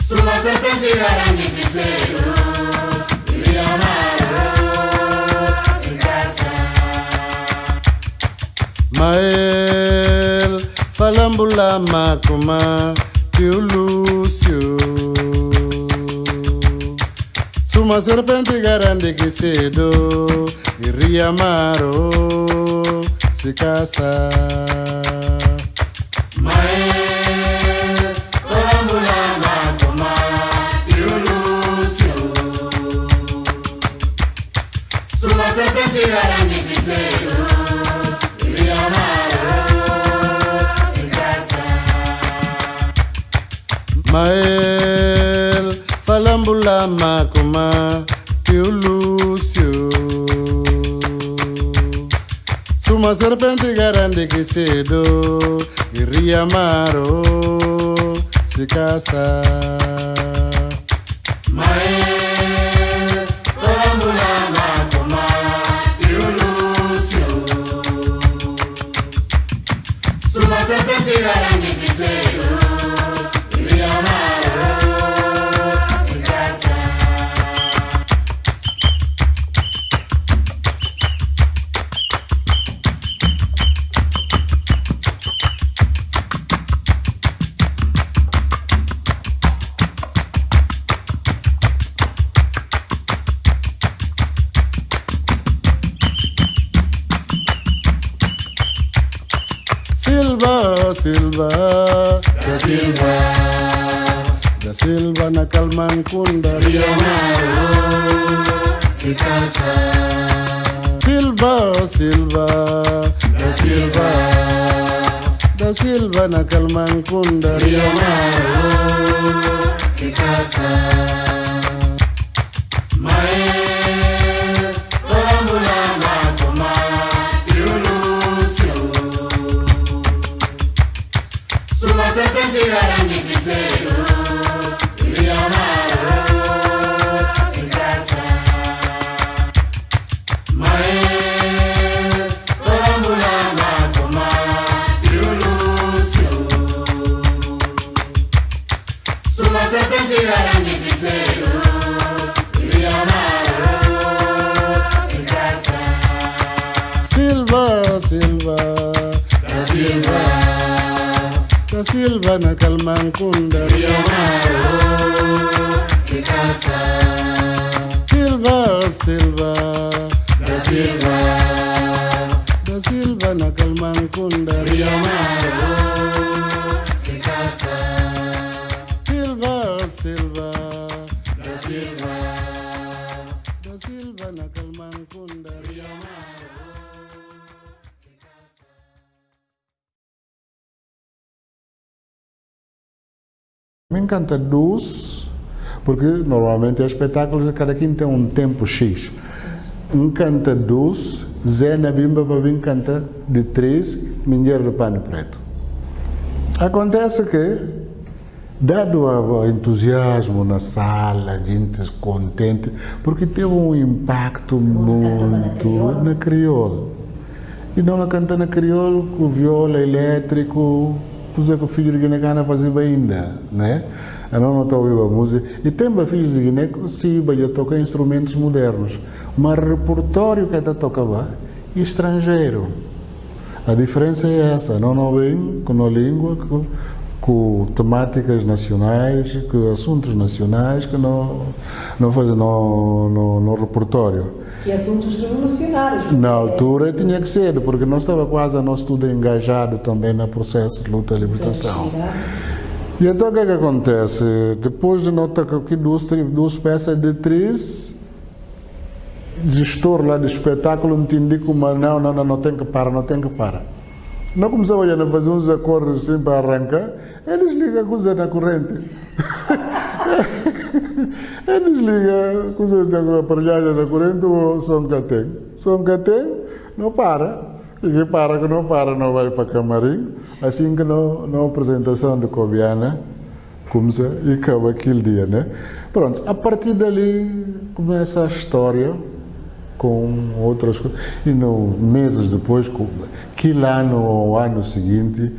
Suma serpente grande que cedo. Mael, falambula macoma, tio Lúcio. Suma serpente grande que cedo, iria maro, se casa. Mael, falambula macoma, tio Lúcio. Suma serpente grande que cedo. Mael, falambula macoma, tio Lúcio. Suma serpente grande que cedo, iria maro, se casa. Mael, falambula macoma, tio Lúcio. Suma serpente grande que cedo. Da Silva na Calmancunda, Rio Maro, se casa. Da Silva na Calmancunda, Rio Maro, se casa. Da Silva na Calmancunda, se casa. Silva, da Silva na Calmancunda, se casa. Silva, da Silva na Calmancunda, me encanta dos, porque normalmente é espetáculos, cada quinta tem um tempo X. Encanta dos, Zé na Bimba para vir canta de 3, Minheiro de Pano Preto. Acontece que, dado o entusiasmo na sala, gente contente, porque teve um impacto muito na crioula. E não a canta na crioula, com viola elétrico, coisa que o filho de Guiné Cana fazia ainda, né? Eu não estou a ouvir a música. E tem filhos de Guiné que se ia tocar instrumentos modernos, mas o repertório que ela tocava estrangeiro. A diferença é essa, não vem com a língua, com temáticas nacionais, com assuntos nacionais que não fazem no repertório. E assuntos revolucionários. Na altura tinha que ser, porque nós estava quase nós tudo engajado também no processo de luta e libertação. E então o que acontece? Depois de nós tocar aqui duas peças de 3, gestor lá do espetáculo me indica uma não tem que parar. Nós começamos a fazer uns acordes assim para arrancar, eles ligam a coisa na corrente. Eles ligam a coisa da aparelhagem na corrente, o som que tem, não para. E que não para, não vai para camarim. Assim que na apresentação de Cobiana começa e acaba aquele dia, né? Pronto, a partir dali começa a história com outras coisas. E meses depois, que lá no ano seguinte,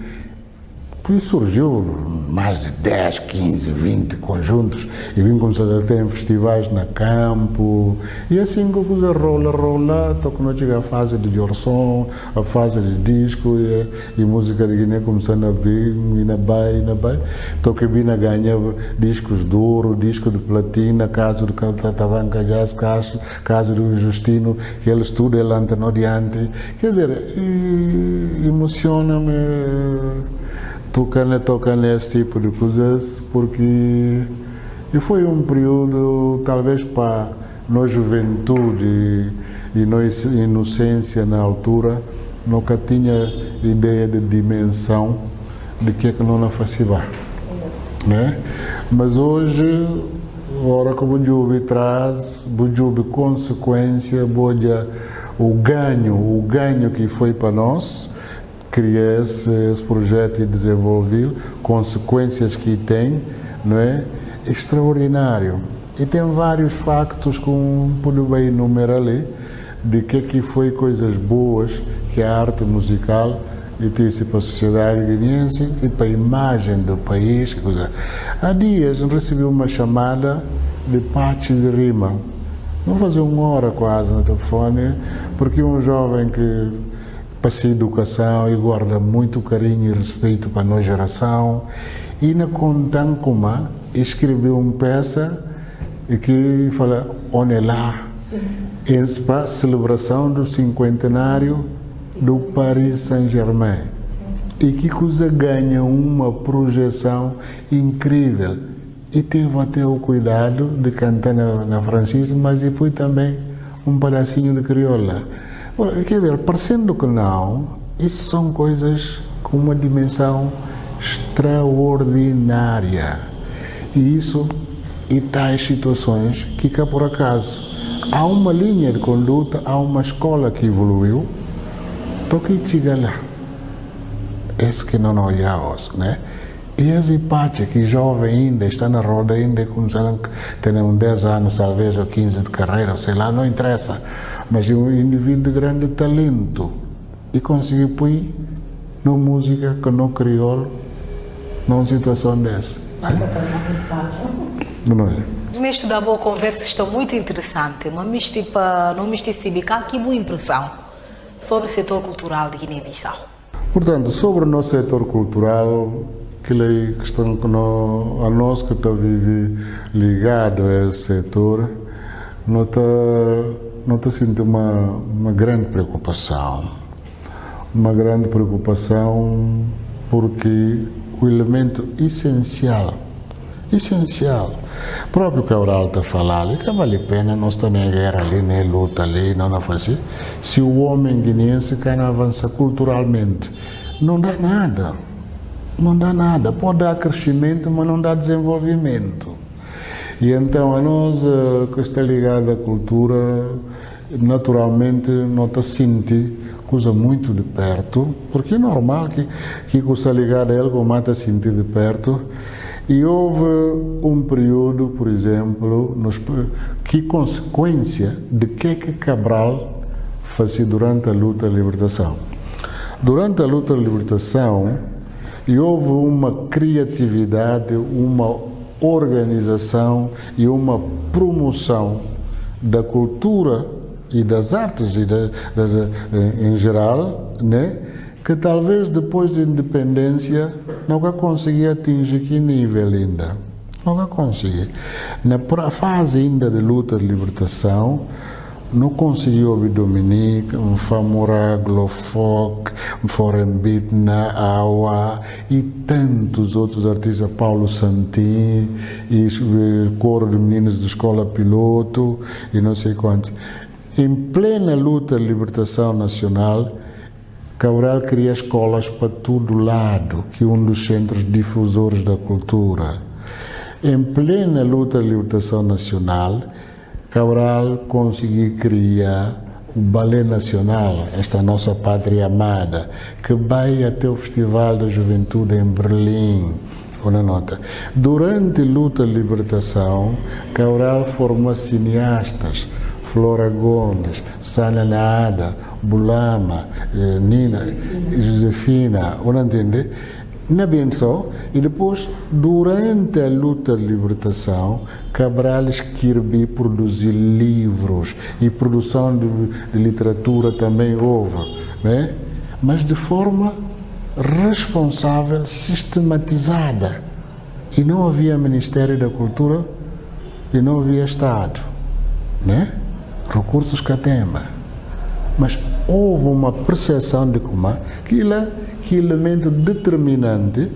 surgiu mais de 10, 15, 20 conjuntos e vim começar a ter festivais na campo e assim que a coisa rola, então quando chega a fase de orsom, a fase de disco e música de Guiné começando a vir, e na Bahia, então que Bina ganha discos de ouro, disco de platina, caso do Tatavanca Jazz, caso do Justino, que eles tudo no adiante, quer dizer, emociona-me tocar nesse tipo de coisas, porque foi um período, talvez para nossa juventude e nossa inocência na altura, nunca tinha ideia de dimensão de que não fazia, né? Mas hoje, agora que o Bujubi traz, Bujubi consequência, o ganho que foi para nós, criar esse projeto e desenvolver, consequências que tem, não é? Extraordinário. E tem vários factos que pode bem enumerar ali, de que foi coisas boas que a arte musical e disse para a sociedade guineense e para a imagem do país. Há dias recebi uma chamada de parte de rima. Não fazia uma hora quase no telefone, porque um jovem que passa educação e guarda muito carinho e respeito para a nossa geração, e na Contancuma escreveu uma peça que fala onde lá, é para a celebração do 50º do Paris Saint-Germain, e que coisa ganha uma projeção incrível, e teve até o cuidado de cantar na francesa, mas depois também um pedacinho de crioula. Quer dizer, parecendo que não, isso são coisas com uma dimensão extraordinária. E isso e tais situações que cá por acaso há uma linha de conduta, há uma escola que evoluiu, então que chega lá, esse que não olhamos, né? E esse parte que jovem ainda está na roda, ainda começaram a ter 10 anos, talvez, ou 15 de carreira, sei lá, não interessa, mas é um indivíduo de grande talento e conseguiu pôr na música que não criou numa situação dessa. Não é? Mestre, da boa conversa está muito interessante, mas não me ficar que boa impressão sobre o setor cultural de Guiné-Bissau. Portanto, sobre o nosso setor cultural, aquela questão que a nós que está ligado a esse setor, não está sentindo uma grande preocupação. Uma grande preocupação porque o elemento essencial, próprio Cabral está falando, que vale a pena não estar na guerra ali, nem luta ali, não fazer, se o homem guineense quer avançar culturalmente, não dá nada, pode dar crescimento, mas não dá desenvolvimento. E então a nós que está ligado à cultura, naturalmente não está sentir coisa muito de perto, porque é normal que está ligado a ele, como está sentir de perto. E houve um período, por exemplo, que consequência de que Cabral fazia durante a luta da libertação. Durante a luta da libertação, houve uma criatividade, uma organização e uma promoção da cultura e das artes em geral, né? Que talvez depois da independência nunca consegui atingir que nível ainda. Nunca consegui. Na fase ainda de luta de libertação, não conseguiu ouvir Dominique, Famora, Glofok, Forembitna, Awa e tantos outros artistas, Paulo Santin, e coro de meninos de escola piloto e não sei quantos. Em plena luta de libertação nacional, Cabral cria escolas para todo lado, que é um dos centros difusores da cultura. Em plena luta de libertação nacional, Cabral conseguiu criar o Ballet Nacional, esta nossa pátria amada, que vai até o Festival da Juventude em Berlim. Uma nota. Durante a luta de libertação, Cabral formou cineastas, Flora Gomes, Sana Naada, Bulama, Nina, Josefina, não entende? Não é bem só. E depois, durante a luta de libertação, Cabral escreveu produzir livros e produção de literatura também houve, né? Mas de forma responsável, sistematizada. E não havia Ministério da Cultura e não havia Estado, né? Recursos Catemba. Mas houve uma percepção de como que elemento determinante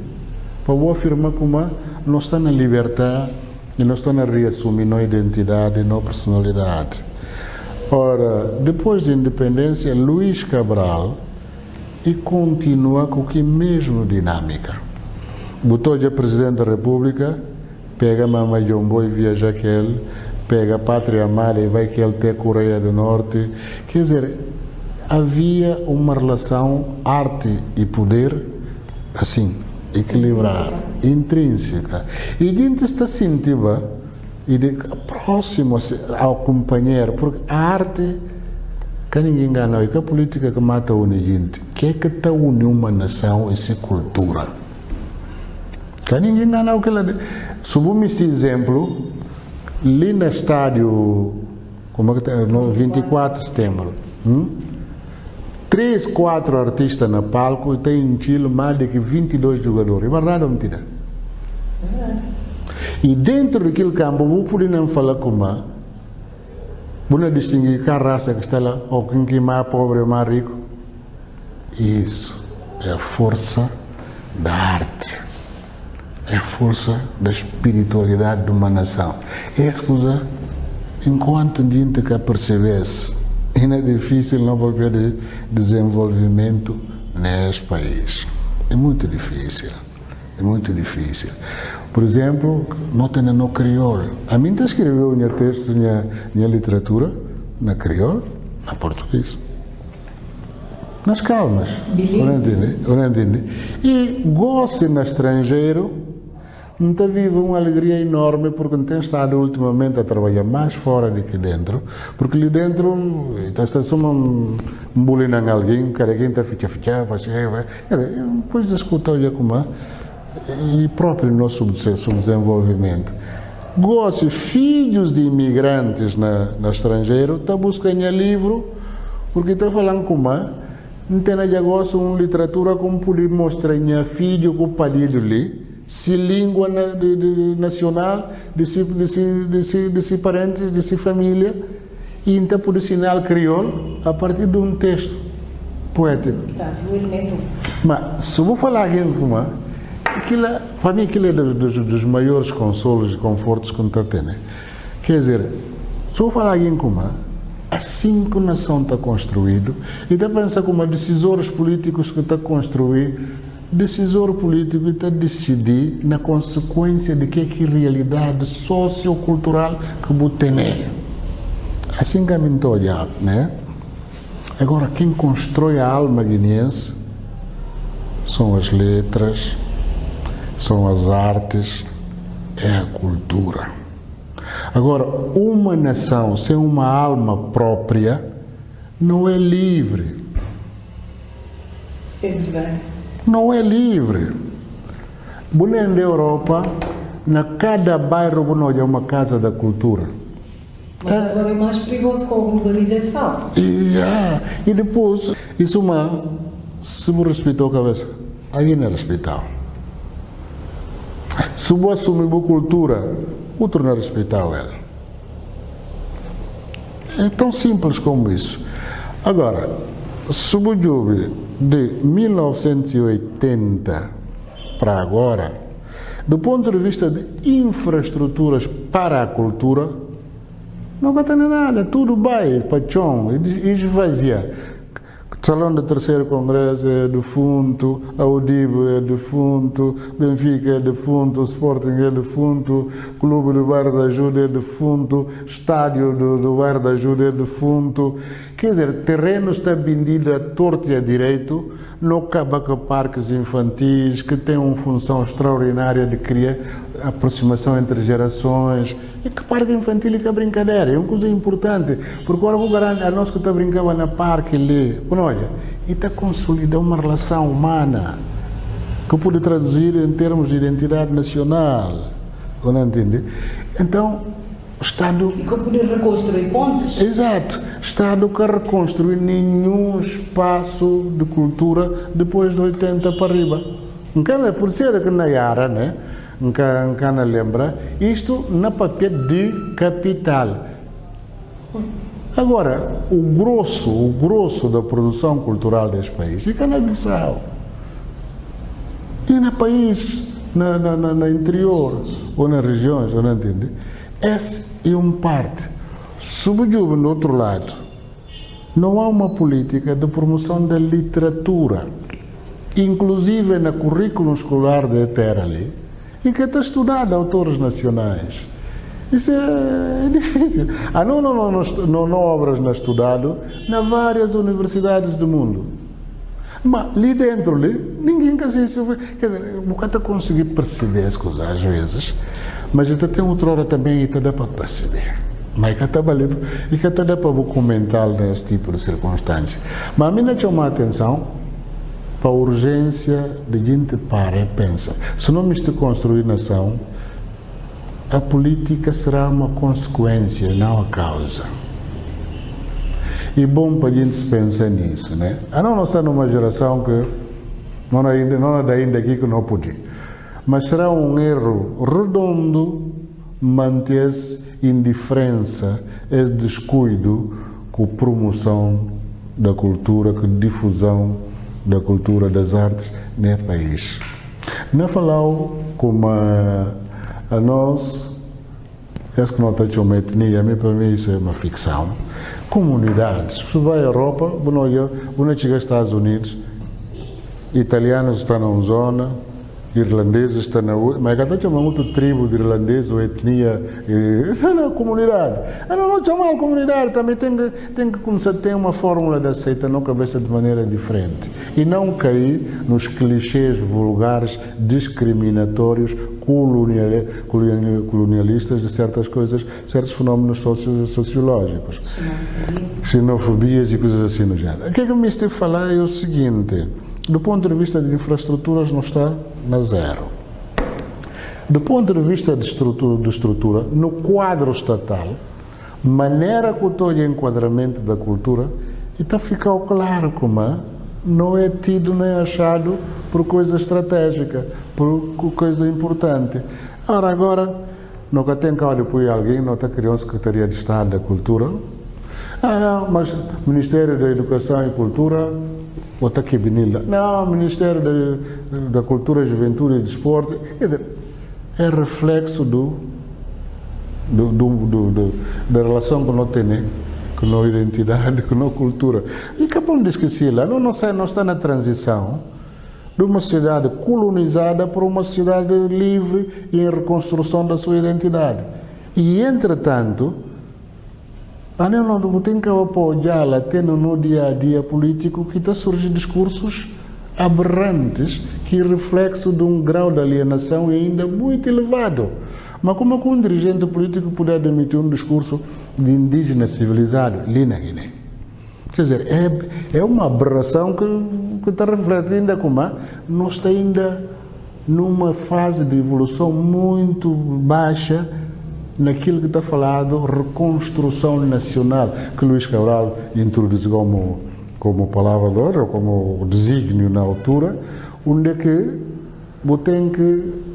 para eu afirmar como não está na liberdade e não está na reassumir na identidade e na personalidade. Ora, depois da independência, Luís Cabral e continua com que mesmo dinâmica. Botou de Presidente da República, pega a Mama Jombo e viaja que ele, pega a Pátria Amada e vai que ele até Coreia do Norte. Quer dizer, havia uma relação arte e poder assim, equilibrada, intrínseca. E dentro desta sentiva, e próximo ao companheiro, porque a arte, que ninguém engana, que a política que mata une gente, que é que está une uma nação e se cultura. Que ninguém engana o que ela. Subimos esse exemplo, ali no estádio, como é que está, no 24 de setembro. 3, 4 artistas no palco e tem em Chile mais de 22 jogadores. É verdade ou mentira? E dentro daquele campo, vou poder não falar como vou distinguir que a raça que está lá, ou quem é mais pobre ou mais rico. Isso é a força da arte. É a força da espiritualidade de uma nação. É essa coisa, enquanto a gente quer perceber-se, ainda é difícil não haver de desenvolvimento neste país. É muito difícil. é muito difícil. Por exemplo, não tem no crioulo. A mim escreveu minha texto, minha literatura, na crioulo, na português. Nas calmas, não entende? E gosto no estrangeiro, não vive uma alegria enorme porque não tem estado ultimamente a trabalhar mais fora do que dentro, porque ali dentro está só um bullying em alguém, cada quem está depois de escutar olha como e próprio nosso subdesenvolvimento. Gosto filhos de imigrantes no estrangeiro, está buscando livro, porque está falando como não tem nada gosto uma literatura como poder mostrar minha filho com o parido ali, se língua nacional, de si parentes, de si família, e então poder ensinar crioulo a partir de um texto poético. Mas se eu vou falar aqui como para mim aquilo é dos maiores consolos e confortos que não está tendo. Quer dizer, se eu vou falar aqui como assim que a nação está construído, e está a pensar como decisores políticos que está a construir, decisor político está a decidir na consequência de que é a realidade sociocultural que você tem. Assim que a mim estou a olhar, né? Agora, quem constrói a alma guineense são as letras, são as artes, é a cultura. Agora, uma nação sem uma alma própria não é livre. Sempre bem. Não é livre. Boném da Europa, na cada bairro é uma casa da cultura. Mas agora é mais perigoso com a globalização. E depois, isso se me respeitou a cabeça, aí não é respeitável. Se eu assumir a cultura, outro não é respeitável ela. É tão simples como isso. Agora, se o jovem de 1980 para agora, do ponto de vista de infraestruturas para a cultura, não tem nada, tudo vai para chão e esvazia. O Salão do Terceiro Congresso é defunto, a Audible é defunto, Benfica é defunto, Sporting é defunto, Clube do Bairro da Ajuda é defunto, Estádio do Bairro da Ajuda é defunto. Quer dizer, terreno está vendido a torto e a direito, não acaba com parques infantis, que tem uma função extraordinária de criar aproximação entre gerações. E que parque infantil e que brincadeira, é uma coisa importante, porque agora vou garantir a nós que está brincando na parque ali, olha, e está consolidando uma relação humana, que pode traduzir em termos de identidade nacional, não entende? Então, o Estado... E que poder reconstruir pontes. Exato, o Estado não quer reconstruir nenhum espaço de cultura depois de 80 para arriba. Não quer, por ser que na Yara, né? Nunca lembra, isto na papel de capital. Agora, o grosso da produção cultural deste país é Guiné-Bissau. E no país, na interior, ou nas regiões, não entende? Essa é uma parte. Subjuve, no outro lado, não há uma política de promoção da literatura, inclusive na currículo escolar da Terra ali, e que está estudado autores nacionais. Isso é difícil. Não obras não estudado nas várias universidades do mundo. Mas ali dentro, ninguém quer dizer, quer dizer, o cara conseguir perceber as coisas às vezes, mas até tem outra hora também e dá para perceber. Mas que dá para comentar nesse tipo de circunstância. Mas a mim não chama a atenção para a urgência de gente para e pensa. Se não me construir nação, a política será uma consequência, não a causa. E bom para a gente pensar nisso, né? Nós estamos numa geração que não é ainda aqui que não pode. Mas será um erro redondo manter-se indiferença, esse descuido com a promoção da cultura, com a difusão da cultura, das artes no país. Não falou como a nós, essa que não está chamando etnia, para mim isso é uma ficção. Comunidades. Se vai à Europa, quando chega aos Estados Unidos, italianos estão numa zona, irlandeses estão na outra, mas cada chama outra tribo de irlandeses ou etnia, não, comunidade. Não chamar comunidade, também tem que começar a ter uma fórmula de aceita na cabeça de maneira diferente. E não cair nos clichês vulgares, discriminatórios, colonialistas de certas coisas, certos fenómenos sociológicos. Xenofobias e coisas assim no género. O que é que me estou a falar é o seguinte: do ponto de vista de infraestruturas não está na zero. Do ponto de vista de estrutura, no quadro estatal, maneira que estou de enquadramento da cultura, e está a ficar claro como não é tido nem achado por coisa estratégica, por coisa importante. Agora, nunca tem que apoiar alguém, não está criando Secretaria de Estado da Cultura. Não, mas Ministério da Educação e Cultura, ou está aqui Benilda. Não, Ministério da Cultura, Juventude e Desporto. Quer dizer, é reflexo da relação que nós temos com a nossa identidade, com a nossa cultura. E acabamos de esquecer lá, não está na transição de uma sociedade colonizada para uma sociedade livre e em reconstrução da sua identidade. E, entretanto, não tem que apoiá-la até no dia a dia político que está surgindo discursos aberrantes que reflexo de um grau de alienação ainda muito elevado. Mas como é que um dirigente político pode admitir um discurso de indígena civilizado ali na Guiné? Quer dizer, é uma aberração que está refletindo como nós está ainda numa fase de evolução muito baixa naquilo que está falado reconstrução nacional, que Luís Cabral introduziu como palavra de ordem, ou como desígnio na altura, onde é que você tem que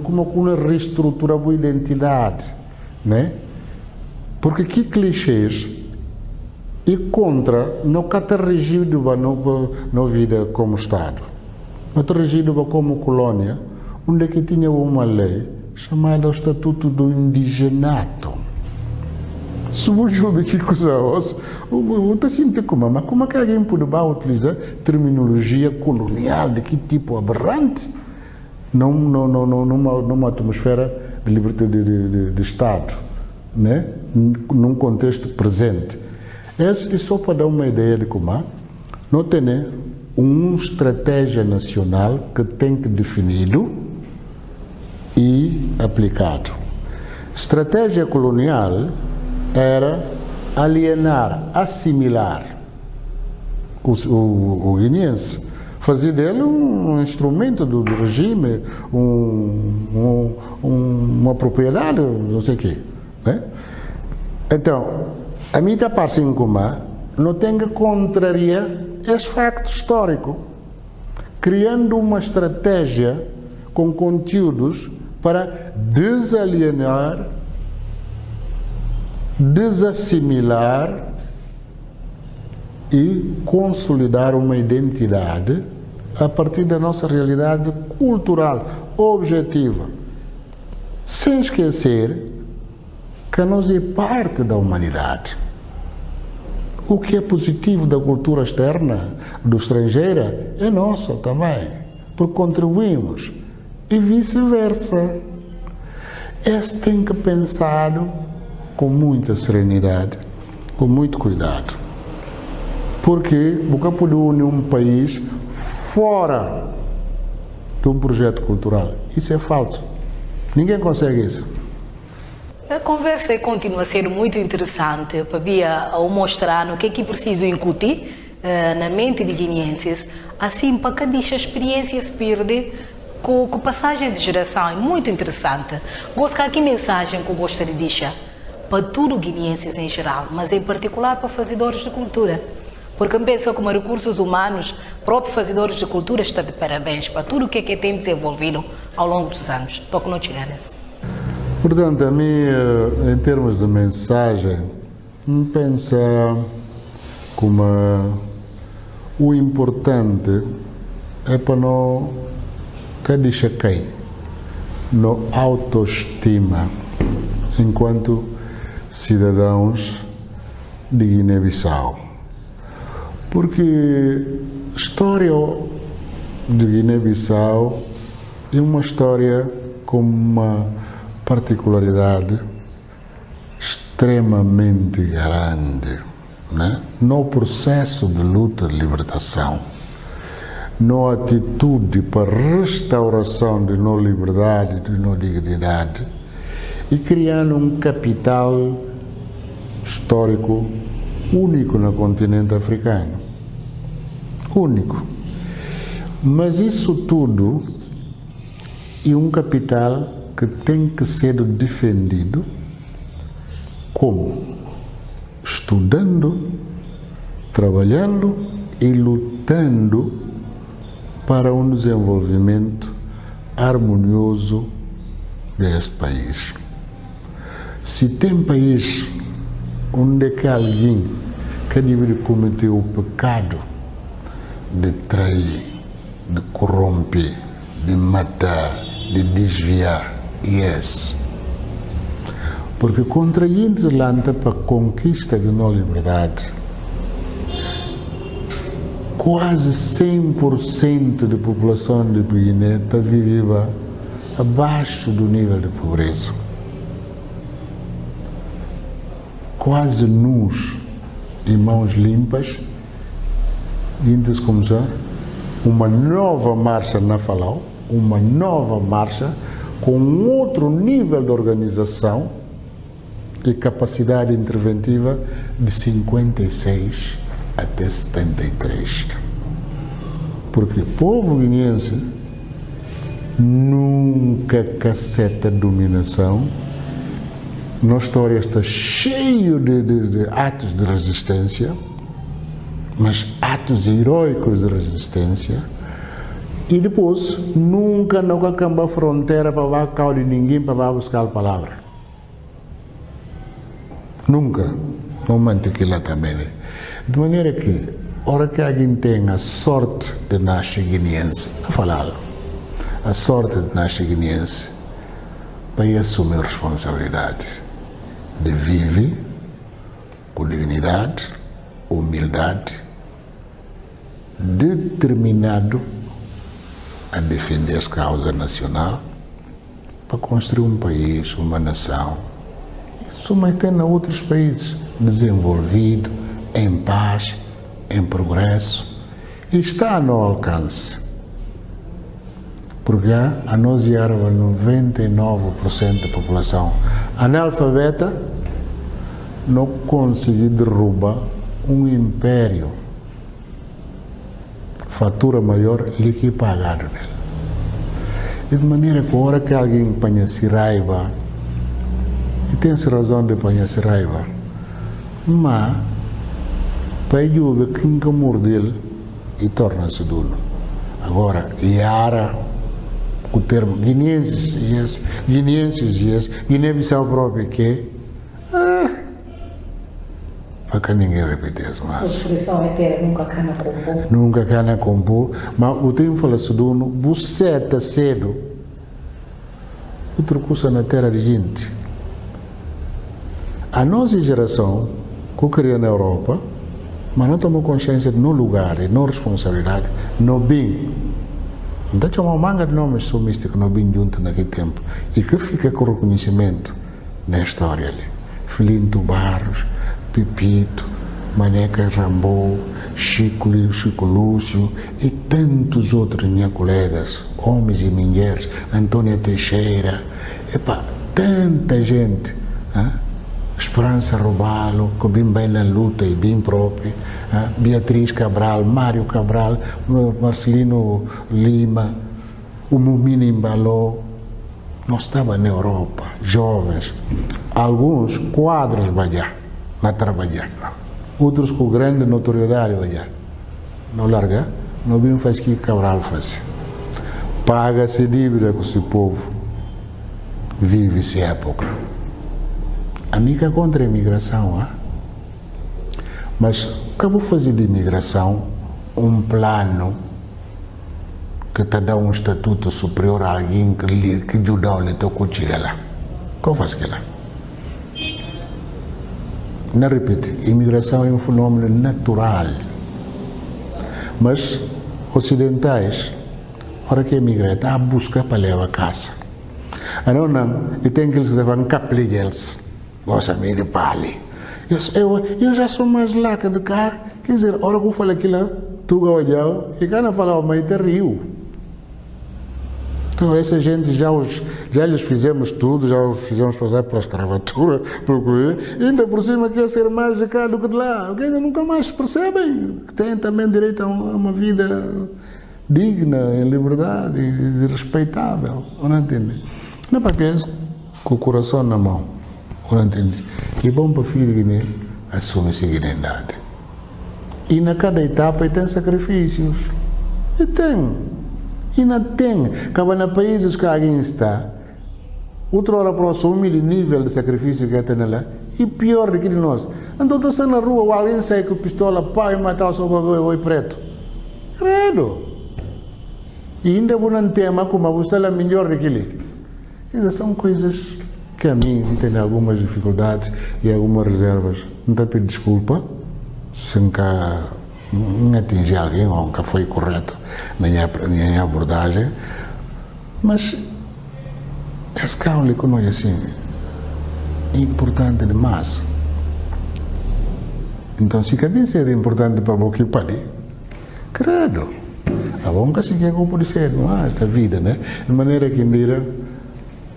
como uma reestrutura a identidade, né? Porque que clichês e contra não está regido na vida como Estado, não está regido como colônia, onde é que tinha uma lei chamada o Estatuto do Indigenato. Se você ouve que coisa você sente mas como é que alguém pode utilizar terminologia colonial de que tipo aberrante numa atmosfera de liberdade de Estado, né? Num contexto presente. Esse é só para dar uma ideia de como não tem uma estratégia nacional que tem que definido e aplicado. Estratégia colonial era alienar, assimilar o guineense, fazer dele um instrumento do regime, uma propriedade, não sei o quê. Né? Então, a mim está parecendo como não tem que contrariar esse facto histórico, criando uma estratégia com conteúdos para desalienar, desassimilar e consolidar uma identidade a partir da nossa realidade cultural objetiva, sem esquecer que nós é parte da humanidade. O que é positivo da cultura externa, do estrangeira, é nosso também, porque contribuímos, e vice-versa. Esse tem que pensar com muita serenidade, com muito cuidado, porque nunca pode unir um país fora de um projeto cultural. Isso é falso. Ninguém consegue isso. A conversa continua a ser muito interessante para mostrar o que é que preciso incutir na mente de guineenses, assim para que a experiência se perde com passagem de geração. É muito interessante. Buscar que mensagem que eu gostaria de deixar para todos os guineenses em geral, mas em particular para fazedores de cultura. Porque eu penso como recursos humanos, próprios fazedores de cultura estão de parabéns para tudo o que tem desenvolvido ao longo dos anos, para que não chegar nesse. Portanto, a mim, em termos de mensagem, penso como o importante é para não deixar cair no autoestima enquanto cidadãos de Guiné-Bissau. Porque a história de Guiné-Bissau é uma história com uma particularidade extremamente grande, né? No processo de luta de libertação, na atitude para restauração de nossa liberdade, de nossa dignidade, e criando um capital histórico único no continente africano. Único. Mas isso tudo é um capital que tem que ser defendido como? Estudando, trabalhando e lutando para um desenvolvimento harmonioso deste país. Se tem país onde é que alguém que deve cometer o pecado de trair, de corromper, de matar, de desviar, yes. Porque contra a gente lanta para a conquista de nossa liberdade, quase 100% da população de Guiné está vivendo abaixo do nível de pobreza. Quase nus e mãos limpas, gente começar uma nova marcha na Falau, uma nova marcha com outro nível de organização e capacidade interventiva de 56 até 73. Porque o povo guineense nunca caceta dominação. Nossa história está cheio de atos de resistência, mas atos heróicos de resistência. E depois, nunca acaba a fronteira para lá de ninguém para buscar a palavra. Nunca. Não mantém lá também. De maneira que, hora que alguém tem a sorte de nascer guineense, a falar, a sorte de nascer guineense, para assumir responsabilidade de viver com dignidade, humildade, determinado a defender a causa nacional para construir um país, uma nação. Isso mas tem em outros países desenvolvido, em paz, em progresso, e está a nosso alcance. Porque a nós era 99% da população analfabeta, não consegui derrubar um império. Fatura maior lhe que pagado nele. E de maneira que a hora que alguém apanha-se raiva, e tem-se razão de apanhar-se raiva, mas para ele quem que mordeu e torna-se dono. Agora, Iara, o termo guineenses, yes, Guiné-Bissau próprio que para que ninguém repita isso mais. A expressão é ter nunca cana compor. Nunca cana compor, mas o tempo fala-se dono, buceta cedo, outra coisa na terra de gente. A nossa geração, que cria na Europa, mas não tomou consciência de no lugar e no responsabilidade, no bem. Não tinha uma manga de nomes só místicos no bem junto naquele tempo. E que fica com reconhecimento na história ali. Filinto Barros, Pipito, Maneca Rambou, Chico Lúcio e tantos outros minhas colegas, homens e mulheres, Antônia Teixeira, tanta gente. Esperança Robalo, que bem bem na luta e bem próprio, Beatriz Cabral, Mário Cabral, Marcelino Lima, o Mumina Embaló. Nós estávamos na Europa, jovens, alguns quadros na trabalhar, outros com grande notoriedade não larga, não bem faz que Cabral faz. Paga-se dívida com esse povo, vive-se época. Amiga contra a imigração, mas acabou fazer de imigração um plano que te dá um estatuto superior a alguém que ajuda a lhe tocar lá. Como faz que lá? Não repito, a imigração é um fenômeno natural, mas ocidentais Ora que emigrei, está a buscar para levar a casa. Não, e tem aqueles que levam capelhas, gosta de ir para ali. Eu já sou mais laca de cá, quer dizer, a hora que eu falo aquilo, tu gaudião, e cá não falava, mas até rio. Então, essa gente já lhes fizemos tudo, já os fizemos passar pela escravatura, pelo que ainda por cima quer ser mais de cá do que de lá. Que nunca mais se percebem que têm também direito a uma vida digna, em liberdade e respeitável. Não entende? Não é para que com o coração na mão. Não entende? E bom para o filho de Guiné, assume essa dignidade. E na cada etapa tem sacrifícios. E tem. E não tem. Acaba nos países que alguém está, outra hora para assumir o nível de sacrifício que tem lá, e pior do que de nós. Então está na rua, alguém sai com pistola, pai, matar o seu boi preto. Credo. E ainda não tema como você é melhor do que ele. Essas são coisas que a mim tem algumas dificuldades e algumas reservas. Não te pedir desculpa se nunca atingi alguém ou nunca foi correto na minha abordagem, mas esse caule que nós assim é importante demais. Então, se quer ser importante para você para ali, credo, a bom que se quer como pode ser, não é esta vida, né? De maneira que mira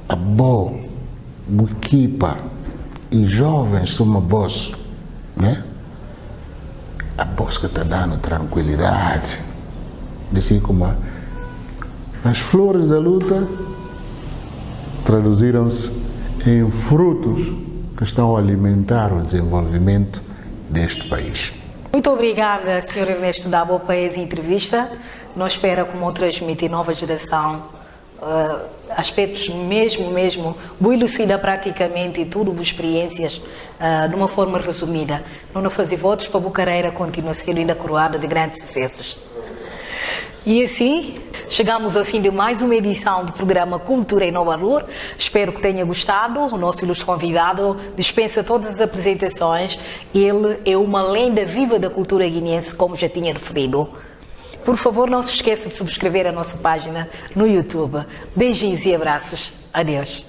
a boa equipa e jovens são uma boss, né? A boss que está dando tranquilidade, assim como as flores da luta traduziram-se em frutos que estão a alimentar o desenvolvimento deste país. Muito obrigada, Sr. Ernesto Dabo, por essa entrevista. Nós esperamos como transmitir nova geração aspectos mesmo, muito elucida praticamente e tudo, experiências de uma forma resumida. Não fazer votos para a carreira continua sendo ainda coroada de grandes sucessos. E assim, chegamos ao fim de mais uma edição do programa Cultura em Valor. Espero que tenha gostado. O nosso ilustre convidado dispensa todas as apresentações. Ele é uma lenda viva da cultura guineense, como já tinha referido. Por favor, não se esqueça de subscrever a nossa página no YouTube. Beijinhos e abraços. Adeus.